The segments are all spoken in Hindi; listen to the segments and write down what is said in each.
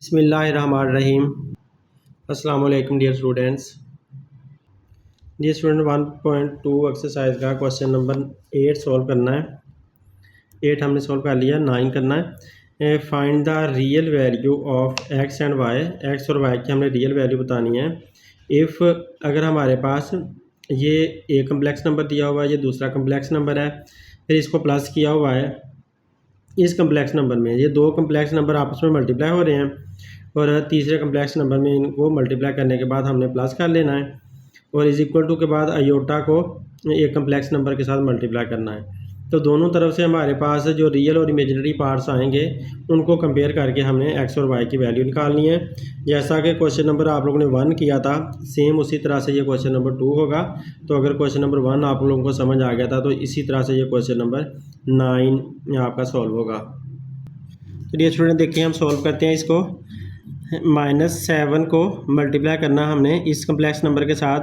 बिस्मिल्लाहिर्रहमानिर्रहीम। अस्सलाम वालेकुम dear students. Dear student 1.2 exercise का क्वेश्चन नंबर 8 सॉल्व करना है। 8 हमने सॉल्व कर लिया, 9 करना है। Find the real value of X and Y. X और वाई की हमने रियल वैल्यू बतानी है। इफ़ अगर हमारे पास ये एक कम्प्लेक्स नंबर दिया हुआ है, ये दूसरा कम्प्लेक्स नंबर है, फिर इसको प्लस किया हुआ है इस कम्प्लेक्स नंबर में, ये दो कम्प्लेक्स नंबर आपस में मल्टीप्लाई हो रहे हैं और तीसरे कम्प्लेक्स नंबर में इनको मल्टीप्लाई करने के बाद हमने प्लस कर लेना है और इज इक्वल टू के बाद आयोटा को एक कम्प्लेक्स नंबर के साथ मल्टीप्लाई करना है। तो दोनों तरफ से हमारे पास जो रियल और इमेजिनरी पार्ट्स आएंगे उनको कंपेयर करके हमने एक्स और वाई की वैल्यू निकालनी है। जैसा कि क्वेश्चन नंबर आप लोगों ने 1 किया था, सेम उसी तरह से ये क्वेश्चन नंबर 2 होगा। तो अगर क्वेश्चन नंबर 1 आप लोगों को समझ आ गया था तो इसी तरह से ये क्वेश्चन नंबर 9 आपका सॉल्व होगा। तो ये स्टूडेंट देखिए, हम सॉल्व करते हैं इसको। -7 को मल्टीप्लाई करना हमने इस कम्प्लेक्स नंबर के साथ,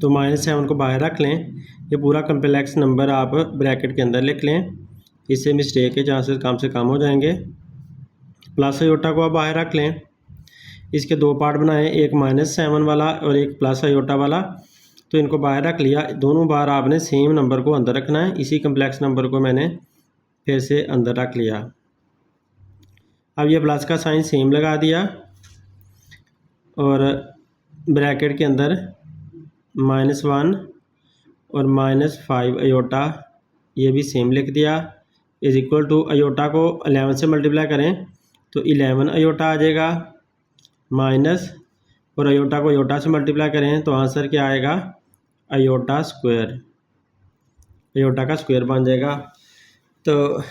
तो -7 को बाहर रख लें। ये पूरा कम्प्लेक्स नंबर आप ब्रैकेट के अंदर लिख लें, इससे मिस्टेक के चांसेस से कम हो जाएंगे। प्लस अयोटा को आप बाहर रख लें। इसके दो पार्ट बनाएं, एक -7 वाला और एक प्लस अयोटा वाला। तो इनको बाहर रख लिया। दोनों बार आपने सेम नंबर को अंदर रखना है। इसी कम्प्लेक्स नंबर को मैंने फिर से अंदर रख लिया। अब ये प्लस का साइन सेम लगा दिया और ब्रैकेट के अंदर -1 और -5 अयोटा ये भी सेम लिख दिया। इज इक्वल टू अयोटा को 11 से मल्टीप्लाई करें तो 11 अयोटा आ जाएगा, माइनस और अयोटा को अयोटा से मल्टीप्लाई करें तो आंसर क्या आएगा, अयोटा स्क्वायर। अयोटा का स्क्वायर बन जाएगा। तो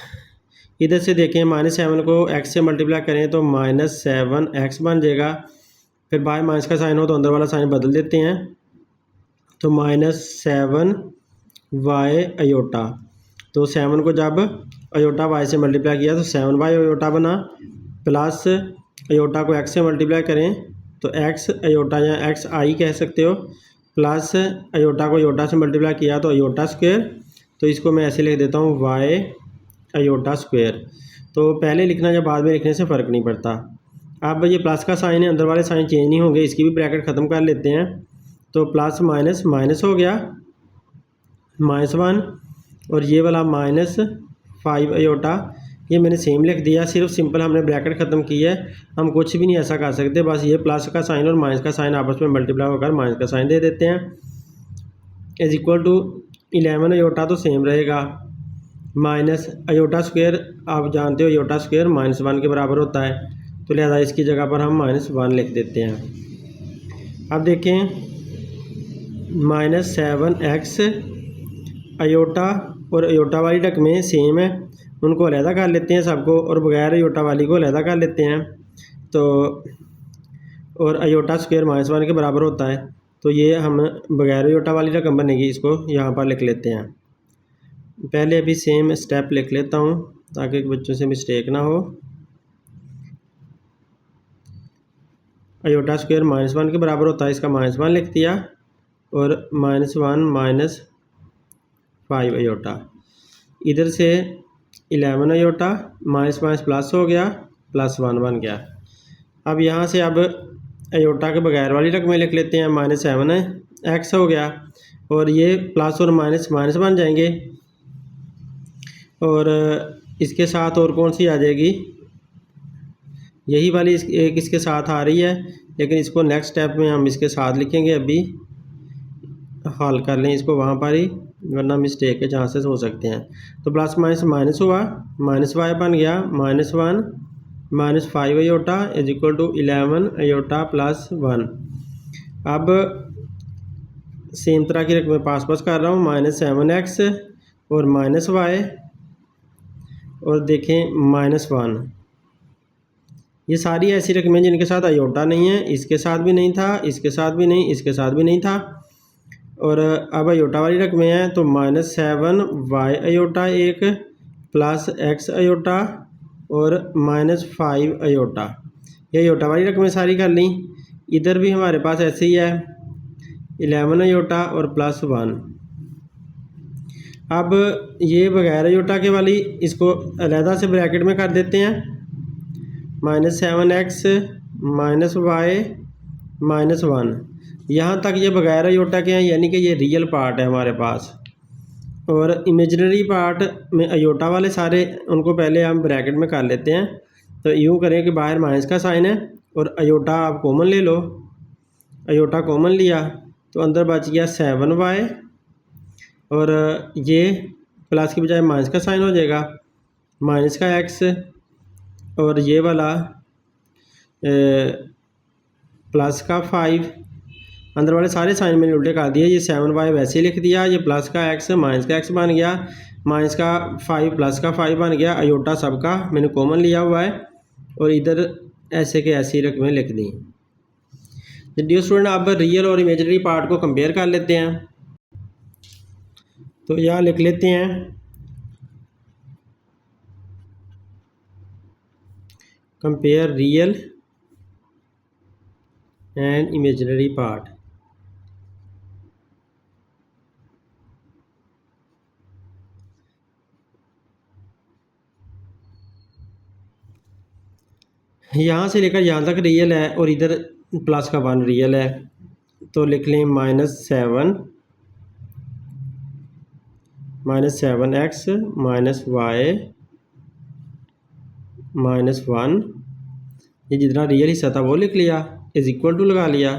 इधर से देखें, -7 को x से मल्टीप्लाई करें तो -7x बन जाएगा। फिर बाहर माइनस का साइन हो तो अंदर वाला साइन बदल देते हैं, तो -7y अयोटा। तो 7 को जब अयोटा y से मल्टीप्लाई किया तो 7y अयोटा बना, प्लस अयोटा को x से मल्टीप्लाई करें तो x अयोटा या x आई कह सकते हो, प्लस अयोटा को अयोटा से मल्टीप्लाई किया तो अयोटा स्क्वायर। तो इसको मैं ऐसे लिख देता हूँ y अयोटा स्क्वायर। तो पहले लिखना या बाद में लिखने से फ़र्क नहीं पड़ता। अब ये प्लस का साइन है, अंदर वाले साइन चेंज नहीं होंगे, इसकी भी ब्रैकेट ख़त्म कर लेते हैं। तो प्लस माइनस माइनस हो गया, -1 और ये वाला -5 अयोटा, ये मैंने सेम लिख दिया। सिर्फ सिंपल हमने ब्रैकेट ख़त्म की है, हम कुछ भी नहीं ऐसा कर सकते। बस ये प्लस का साइन और माइनस का साइन आपस में मल्टीप्लाई होकर माइनस का साइन दे देते हैं। इज इक्वल टू 11 अयोटा तो सेम रहेगा, माइनस अयोटा स्क्वायर आप जानते हो अयोटा स्क्वायर -1 के बराबर होता है, तो लिहाजा इसकी जगह पर हम -1 लिख देते हैं। अब देखें, -7x अयोटा और अयोटा वाली रकमें सेम है, उनको अलहदा कर लेते हैं सबको, और बगैर अयोटा वाली को अलहदा कर लेते हैं। तो और अयोटा स्क्वायर -1 के बराबर होता है, तो ये हम बगैर अयोटा वाली रकम बनेगी, इसको यहाँ पर लिख लेते हैं। पहले अभी सेम स्टेप लिख लेता हूँ ताकि बच्चों से मिस्टेक ना हो। अयोटा स्क्वायर -1 के बराबर होता है, इसका -1 लिख दिया, और -1 -5 अयोटा। इधर से 11 अयोटा, माइनस माइनस प्लस हो गया, +1 बन गया। अब यहाँ से अब अयोटा के बगैर वाली रकमें लिख लेते हैं। -7x हो गया, और ये प्लस और माइनस माइनस बन जाएंगे, और इसके साथ और कौन सी आ जाएगी, यही वाली एक इसके साथ आ रही है, लेकिन इसको नेक्स्ट स्टेप में हम इसके साथ लिखेंगे। अभी हल कर लें इसको वहाँ पर ही, वरना मिस्टेक के चांसेस हो सकते हैं। तो प्लस माइनस माइनस हुआ, -y बन गया, -1 -5 iota is equal to 11 iota +1। अब सेम तरह की रकमें पास कर रहा हूँ, -7x और -y, और देखें -1। ये सारी ऐसी रकमें जिनके साथ अयोटा नहीं है, इसके साथ भी नहीं था, इसके साथ भी नहीं, इसके साथ भी नहीं था, और अब अयोटा वाली रकमें हैं। तो -7y अयोटा एक, +x अयोटा और -5 अयोटा, ये अयोटा वाली रकमें सारी कर ली। इधर भी हमारे पास ऐसे ही है, 11 अयोटा और +1। अब ये बगैर अयोटा के वाली, इसको अलहदा से ब्रैकेट में कर देते हैं। -7x -y -1। यहाँ तक ये बगैर अयोटा के हैं, यानी कि ये रियल पार्ट है हमारे पास। और इमेजिनरी पार्ट में अयोटा वाले सारे उनको पहले हम ब्रैकेट में कर लेते हैं। तो यूँ करें कि बाहर माइनस का साइन है और अयोटा आप कॉमन ले लो। अयोटा कॉमन लिया तो अंदर बच गया 7y और ये प्लस की बजाय माइनस का साइन हो जाएगा, माइनस का x और ये वाला प्लस का 5। अंदर वाले सारे साइन मैंने उल्टे कर दिए। ये 7y वैसे ही लिख दिया, ये प्लस का x माइनस का x बन गया, माइनस का 5 प्लस का 5 बन गया। अयोटा सबका मैंने कॉमन लिया हुआ है और इधर ऐसे के ऐसी रकमें लिख दी। डियर स्टूडेंट, अब रियल और इमेजिनरी पार्ट को कंपेयर कर लेते हैं। तो यहाँ लिख लेते हैं compare real and imaginary part. यहाँ से लेकर यहाँ तक रियल है और इधर प्लस का 1 रियल है। तो लिख लें -7 -7x -y -1। ये जितना रियल हिस्सा था वो लिख लिया, इज इक्वल टू लगा लिया,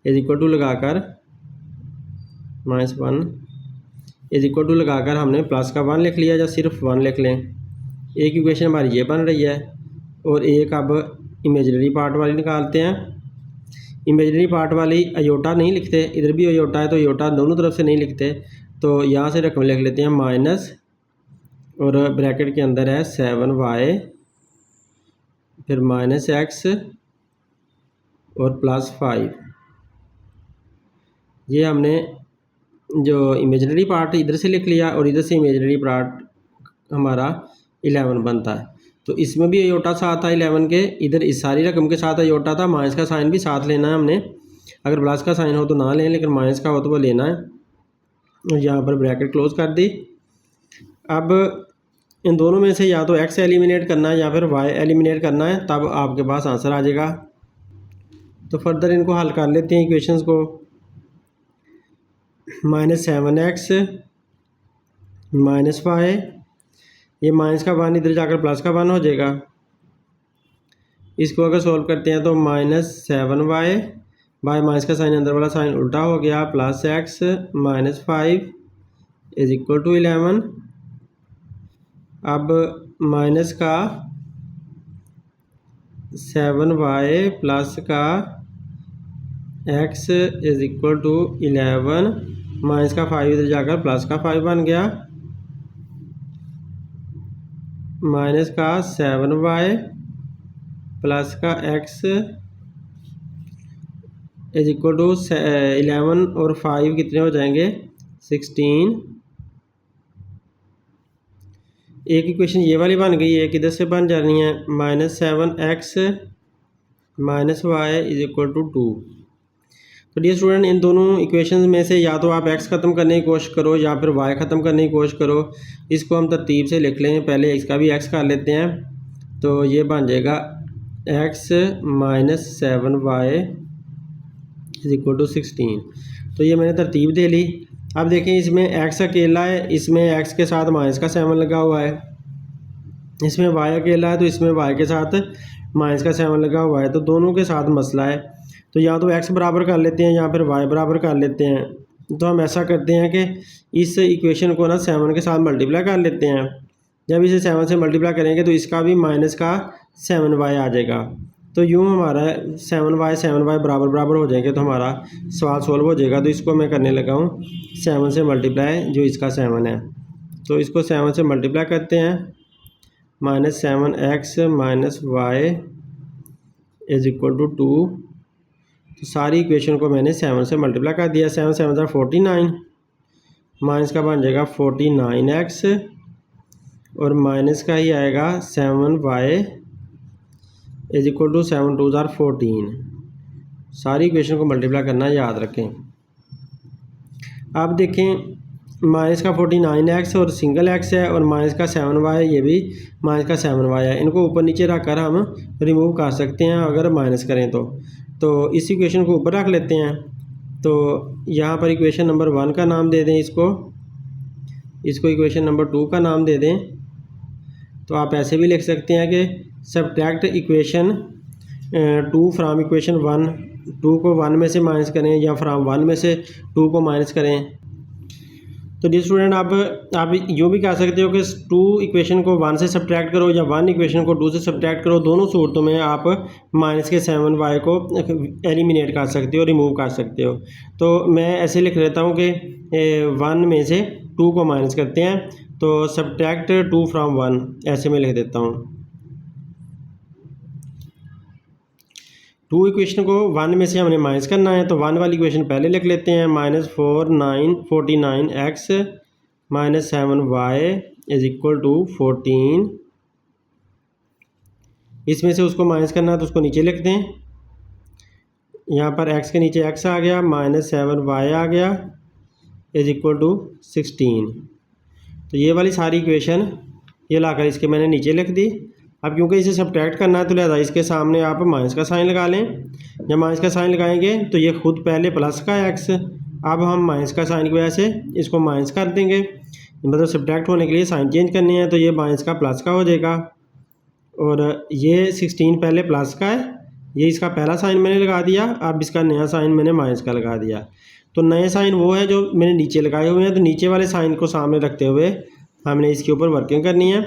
इज इक्वल टू लगाकर -1 इज इक्वल टू लगाकर हमने प्लस का 1 लिख लिया, या सिर्फ 1 लिख लें। एक इक्वेशन हमारी ये बन रही है और एक अब इमेजिनरी पार्ट वाली निकालते हैं। इमेजिनरी पार्ट वाली अयोटा नहीं लिखते, इधर भी अयोटा है तो अयोटा दोनों तरफ से नहीं लिखते। तो यहाँ से रकम लिख लेते हैं माइनस और ब्रैकेट के अंदर है 7y फिर -x और +5। ये हमने जो इमेजिनरी पार्ट इधर से लिख लिया और इधर से इमेजिनरी पार्ट हमारा 11 बनता है। तो इसमें भी अयोटा साथ था 11 के, इधर इस सारी रकम के साथ अयोटा था। माइनस का साइन भी साथ लेना है हमने, अगर प्लस का साइन हो तो ना लें, लेकिन माइनस का हो तो वो लेना है। और यहाँ पर ब्रैकेट क्लोज कर दी। अब इन दोनों में से या तो x एलिमिनेट करना है या फिर y एलिमिनेट करना है, तब आपके पास आंसर आ जाएगा। तो फर्दर इनको हल कर लेते हैं इक्वेशंस को। -7x -y, ये माइनस का 1 इधर जाकर प्लस का 1 हो जाएगा। इसको अगर सॉल्व करते हैं तो -7y बाय माइनस का साइन अंदर वाला साइन उल्टा हो गया, +x -5 इज इक्वल टू 11। अब माइनस का 7y प्लस का x is equal to 11, minus का 5 इधर जाकर प्लस का 5 बन गया, माइनस का 7y प्लस का x इज इक्वल टू 11 और 5 कितने हो जाएंगे 16। एक इक्वेशन ये वाली बन गई, एक इधर से बन जानी है -7x -y is equal to 2। तो डियर स्टूडेंट, इन दोनों इक्वेशन में से या तो आप x ख़त्म करने की कोशिश करो या फिर y ख़त्म करने की कोशिश करो। इसको हम तरतीब से लिख लें, पहले इसका भी x कर लेते हैं। तो ये बन जाएगा x -7y is equal to 16। तो ये मैंने तरतीब दे ली। अब देखें, इसमें x अकेला है, इसमें x के साथ माइनस का 7 लगा हुआ है। इसमें y अकेला है तो इसमें y के साथ माइनस का 7 लगा हुआ है। तो दोनों के साथ मसला है, तो या तो x बराबर कर लेते हैं या फिर y बराबर कर लेते हैं। तो हम ऐसा करते हैं कि इस इक्वेशन को ना 7 के साथ मल्टीप्लाई कर लेते हैं। जब इसे 7 से मल्टीप्लाई करेंगे तो इसका भी माइनस का 7y आ जाएगा। तो यूँ हमारा 7y बराबर बराबर हो जाएंगे तो हमारा सवाल सॉल्व हो जाएगा। तो इसको मैं करने लगा हूँ 7 से मल्टीप्लाई, जो इसका 7 है। तो इसको 7 से मल्टीप्लाई करते हैं, -7x -y is equal to 2। तो सारी इक्वेशन को मैंने 7 से मल्टीप्लाई कर दिया। 7 7 49, माइनस का बन जाएगा 49x और माइनस का ही आएगा 7y इज इक्वल टू 7 2 14। सारी इक्वेशन को मल्टीप्लाई करना याद रखें। अब देखें, माइनस का 49x और सिंगल x है, और माइनस का 7y ये भी माइनस का 7y है। इनको ऊपर नीचे रख कर हम रिमूव कर सकते हैं अगर माइनस करें तो इस इक्वेशन को ऊपर रख लेते हैं। तो यहाँ पर इक्वेशन नंबर 1 का नाम दे दें, इसको इक्वेशन नंबर 2 का नाम दे दें। तो आप ऐसे भी लिख सकते हैं कि सब्ट्रैक्ट इक्वेशन 2 फ्राम इक्वेशन 1, 2 को 1 में से माइनस करें या फ्राम 1 में से 2 को माइनस करें। तो डियर स्टूडेंट आप यूँ भी कह सकते हो कि 2 इक्वेशन को 1 से सब्ट्रैक्ट करो या 1 इक्वेशन को 2 से सब्ट्रैक्ट करो। दोनों सूरतों में आप माइनस के 7y को एलिमिनेट कर सकते हो, रिमूव कर सकते हो। तो मैं ऐसे लिख लेता हूँ कि 1 में से 2 को माइनस करते हैं, तो सब्ट्रैक्ट 2 फ्राम 1 ऐसे में लिख देता हूँ। 2 इक्वेशन को 1 में से हमने माइनस करना है, तो 1 वाली इक्वेशन पहले लिख लेते हैं। -49x minus 7y is equal to 14। इसमें से उसको माइनस करना है तो उसको नीचे लिख दें। यहाँ पर x के नीचे x आ गया, -7y आ गया इज इक्वल टू 16। तो ये वाली सारी इक्वेशन ये लाकर इसके मैंने नीचे लिख दी। अब क्योंकि इसे सब्ट्रैक्ट करना है तो लिहाजा इसके सामने आप माइनस का साइन लगा लें। जब माइनस का साइन लगाएंगे तो ये खुद पहले प्लस का है x, अब हम माइनस का साइन की वजह से इसको माइनस कर देंगे, मतलब सब्ट्रैक्ट होने के लिए साइन चेंज करने हैं। तो ये माइनस का प्लस का हो जाएगा, और ये 16 पहले प्लस का है, ये इसका पहला साइन मैंने लगा दिया। अब इसका नया साइन मैंने माइनस का लगा दिया। तो नए साइन वो है जो मैंने नीचे लगाए हुए हैं, तो नीचे वाले साइन को सामने रखते हुए हमने इसके ऊपर वर्किंग करनी है।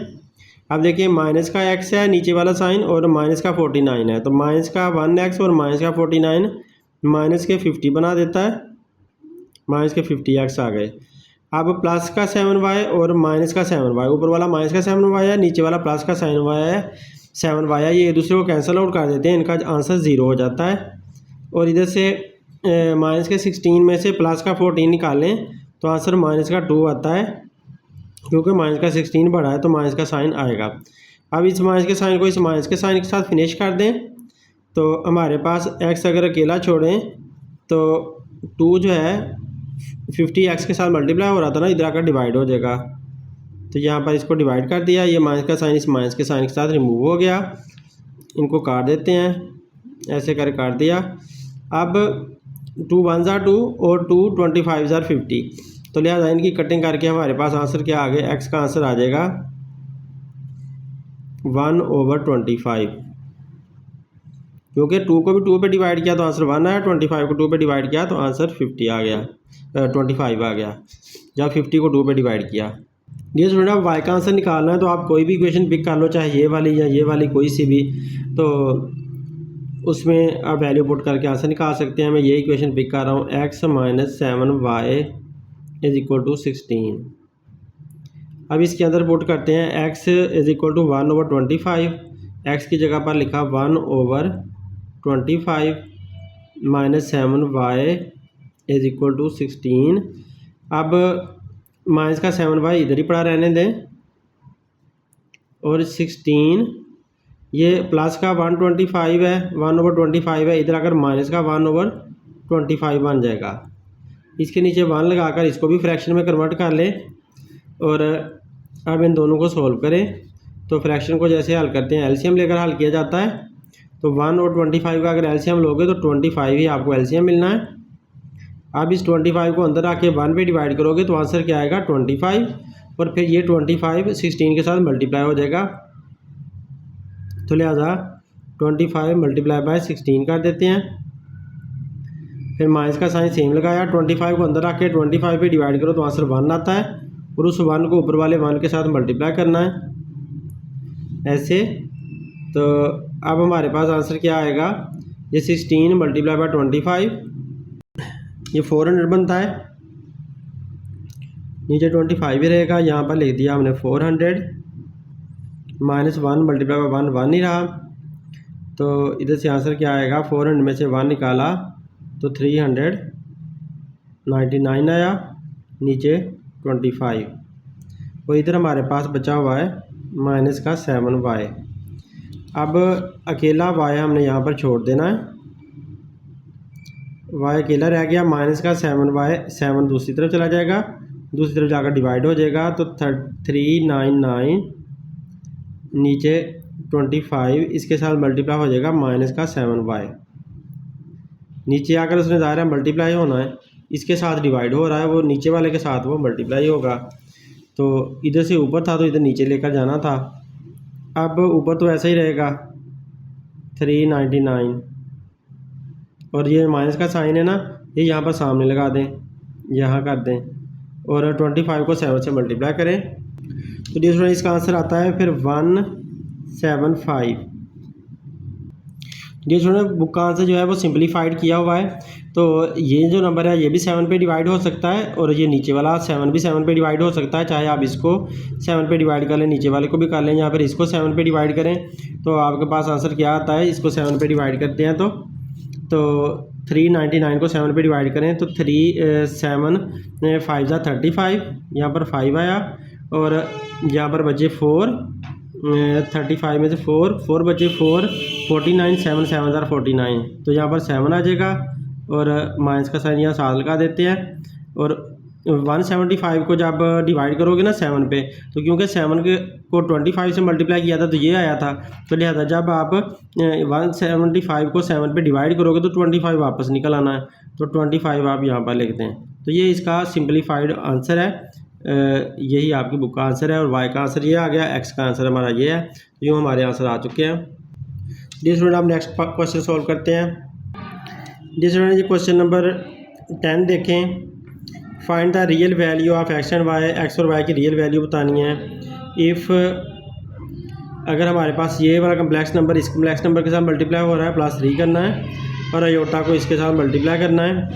अब देखिए माइनस का x है नीचे वाला साइन, और माइनस का 49 है, तो माइनस का 1x और माइनस का 49 माइनस के 50 बना देता है, माइनस के 50x आ गए। अब प्लस का 7y और माइनस का 7y, ऊपर वाला माइनस का 7y है, नीचे वाला प्लस का 7y है, ये एक दूसरे को कैंसिल आउट कर देते हैं, इनका आंसर 0 हो जाता है। और इधर से माइनस के 16 में से प्लस का 14 निकालें तो आंसर माइनस का 2 आता है, क्योंकि माइनस का 16 बढ़ा है तो माइनस का साइन आएगा। अब इस माइनस के साइन को इस माइनस के साइन के साथ फिनिश कर दें, तो हमारे पास x अगर अकेला छोड़ें तो 2 जो है 50x के साथ मल्टीप्लाई हो रहा था ना, इधर आकर डिवाइड हो जाएगा। तो यहाँ पर इसको डिवाइड कर दिया, ये माइनस का साइन इस माइनस के साइन के साथ रिमूव हो गया। इनको काट देते हैं, ऐसे कर काट दिया। अब 2 1 ज़ा 2 और 2 25 ज़ा 50, तो लिहाजा इनकी कटिंग करके हमारे पास आंसर क्या आ गया, x का आंसर आ जाएगा 1/25, क्योंकि 2 को भी 2 पे डिवाइड किया तो आंसर 1 आया, 25 को 2 पे डिवाइड किया तो आंसर 50 आ गया, 25 आ गया, जब 50 को 2 पे डिवाइड किया। ये स्टूडेंट आप y का आंसर निकालना है तो आप कोई भी इक्वेशन पिक कर लो, चाहे ये वाली या ये वाली कोई सी भी, तो उसमें आप वैल्यू पुट करके आंसर निकाल सकते हैं। मैं ये इक्वेशन पिक कर रहा हूँ, x minus 7y is equal to 16। अब इसके अंदर पुट करते हैं x is equal to 1/25, x की जगह पर लिखा 1/25 minus 7y is equal to 16। अब माइनस का 7y इधर ही पड़ा रहने दें, और 16 ये प्लस का 1/25 है, 1/25 है, इधर अगर माइनस का 1/25 बन जाएगा। इसके नीचे 1 लगाकर इसको भी फ्रैक्शन में कन्वर्ट कर लें, और अब इन दोनों को सॉल्व करें। तो फ्रैक्शन को जैसे हल करते हैं एलसीएम लेकर हल किया जाता है, तो 1 और 25 का अगर एलसीएम लोगे तो 25 ही आपको एलसीएम मिलना है। अब इस 25 को अंदर आके 1 पे डिवाइड करोगे तो आंसर क्या आएगा 25, और फिर ये 25 16 के साथ मल्टीप्लाई हो जाएगा, तो लिहाजा 25 मल्टीप्लाई बाय 16 कर देते हैं। फिर माइनस का साइन सेम लगाया, 25 को अंदर आके 25 पे डिवाइड करो तो आंसर 1 आता है, और उस 1 को ऊपर वाले 1 के साथ मल्टीप्लाई करना है ऐसे। तो अब हमारे पास आंसर क्या आएगा, ये 16 मल्टीप्लाई बाय 25, ये 400 बनता है, नीचे 25 ही रहेगा, यहाँ पर लिख दिया हमने 400, माइनस 1 मल्टीप्लाई बाय 1 1 ही रहा, तो इधर से आंसर क्या आएगा, 400 में से 1 निकाला तो 399 आया, नीचे 25, और इधर हमारे पास बचा हुआ है माइनस का 7y। अब अकेला y हमने यहाँ पर छोड़ देना है, y अकेला रह गया, माइनस का 7y 7 दूसरी तरफ चला जाएगा, दूसरी तरफ जाकर डिवाइड हो जाएगा, तो 399 नीचे 25 इसके साथ मल्टीप्लाई हो जाएगा माइनस का 7y। नीचे आकर उसने ज़ाहिर है मल्टीप्लाई होना है, इसके साथ डिवाइड हो रहा है, वो नीचे वाले के साथ वो मल्टीप्लाई होगा। तो इधर से ऊपर था तो इधर नीचे लेकर जाना था। अब ऊपर तो ऐसा ही रहेगा 399, और ये माइनस का साइन है ना, ये यहाँ पर सामने लगा दें, यहाँ कर दें, और 25 को 7 से मल्टीप्लाई करें। तो डियर स्टूडेंट इसका आंसर आता है फिर 175। डियर स्टूडेंट बुक का आंसर जो है वो सिंपलीफाइड किया हुआ है, तो ये जो नंबर है ये भी 7 पे डिवाइड हो सकता है, और ये नीचे वाला 7 भी 7 पे डिवाइड हो सकता है। चाहे आप इसको 7 पे डिवाइड कर लें, नीचे वाले को भी कर लें, या फिर इसको 7 पे डिवाइड करें, तो आपके पास आंसर क्या आता है। इसको 7 पे डिवाइड करते हैं तो 399 को 7 पे डिवाइड करें तो 7 5 ज़ा 35, यहाँ पर 5 आया, और यहाँ पर बचे 4, 35 में से 4 बचे 4, 49, 7 7 ज़ा 49, तो यहाँ पर 7 आ जाएगा, और माइनस का साइन यहाँ साथ लगा देते हैं। और 175 को जब डिवाइड करोगे ना 7 पे, तो क्योंकि 7 को 25 से मल्टीप्लाई किया था तो ये आया था, तो लिहाजा जब आप 175 को 7 पे डिवाइड करोगे तो 25 वापस निकल आना है, तो 25 आप यहाँ पर लिखते हैं। तो ये इसका सिंपलीफाइड आंसर है, यही आपकी बुक का आंसर है। और वाई का आंसर ये आ गया, एक्स का आंसर हमारा ये है। तो यूँ हमारे आंसर आ चुके हैं। डियर स्टूडेंट आप नेक्स्ट क्वेश्चन सॉल्व करते हैं। डियर स्टूडेंट ये क्वेश्चन नंबर 10 देखें। Find the real value of X and Y, x और वाई की रियल वैल्यू बतानी है। इफ़ अगर हमारे पास ये वाला कम्प्लेक्स नंबर इस कम्प्लेक्स नंबर के साथ मल्टीप्लाई हो रहा है, +3 करना है, और अयोटा को इसके साथ मल्टीप्लाई करना है,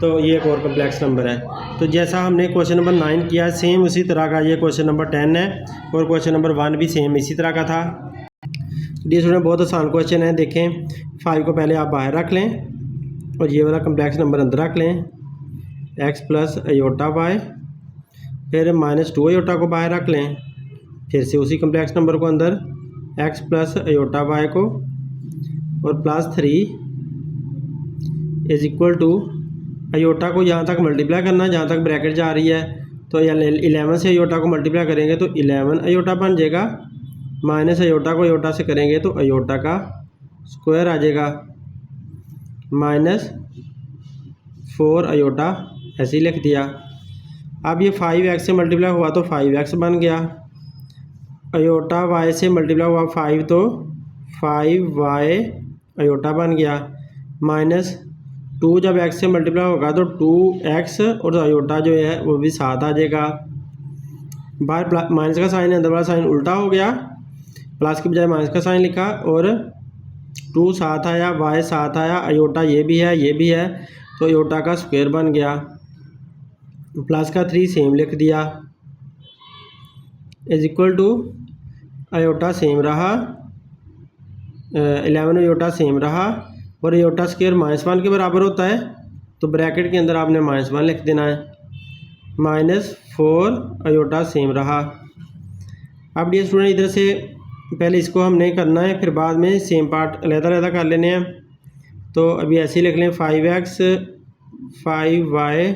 तो ये एक और कम्प्लेक्स नंबर है। तो जैसा हमने क्वेश्चन नंबर 9 किया, सेम उसी तरह का ये क्वेश्चन नंबर 10 है, और क्वेश्चन नंबर 1 भी सेम इसी तरह का था। डियर स्टूडेंट बहुत आसान क्वेश्चन है। देखें 5 को पहले आप बाहर रख लें, और ये वाला कम्प्लेक्स नंबर अंदर रख लें, x प्लस अयोटा वाई, फिर -2 अयोटा को बाहर रख लें, फिर से उसी कम्प्लेक्स नंबर को अंदर x प्लस अयोटा वाई को, और +3 इज इक्वल टू अयोटा को यहाँ तक मल्टीप्लाई करना है जहाँ तक ब्रैकेट जा रही है, तो 11 से अयोटा को मल्टीप्लाई करेंगे तो 11 अयोटा बन जाएगा, माइनस अयोटा को अयोटा से करेंगे तो अयोटा का स्क्वायर आ जाएगा, -4 अयोटा ऐसे ही लिख दिया। अब ये 5x से मल्टीप्लाई हुआ तो 5x बन गया, अयोटा y से मल्टीप्लाई हुआ 5 तो 5y अयोटा बन गया, -2 जब x से मल्टीप्लाई होगा तो 2x, और अयोटा जो है वो भी साथ आ जाएगा। बाहर माइनस का साइन है, अंदर वाला साइन उल्टा हो गया, प्लस की बजाय माइनस का साइन लिखा, और 2 साथ आया, y साथ आया, अयोटा ये भी है ये भी है, तो अयोटा का स्क्वायर बन गया, प्लस का 3 सेम लिख दिया, is equal to aorta same रहा, 11 अयोटा सेम रहा, और अयोटा स्क्वायर -1 के बराबर होता है, तो ब्रैकेट के अंदर आपने -1 लिख देना है, -4 अयोटा सेम रहा। अब डियर स्टूडेंट इधर से पहले इसको हमने करना है, फिर बाद में सेम पार्ट अलग-अलग कर लेने हैं। तो अभी ऐसे ही लिख लें, 5x 5y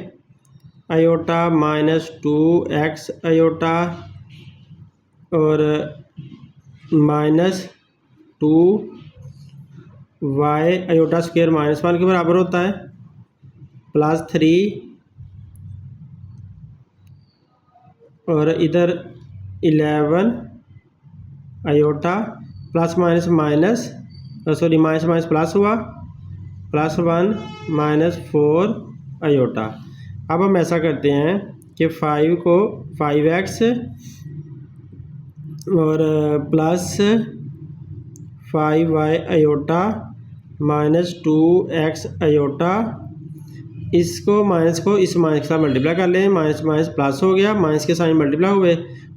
aorta -2x aorta, और -2y अयोटा स्क्वायर -1 के बराबर होता है, +3, और इधर 11 iota, plus minus minus sorry minus minus plus हुआ, +1 -4 अयोटा। अब हम ऐसा करते हैं कि 5 को 5x और +5y अयोटा -2x अयोटा, इसको माइनस को इस माइनस के साथ मल्टीप्लाई कर लें, माइनस माइनस प्लस हो गया, माइनस के साइन मल्टीप्लाई हुए,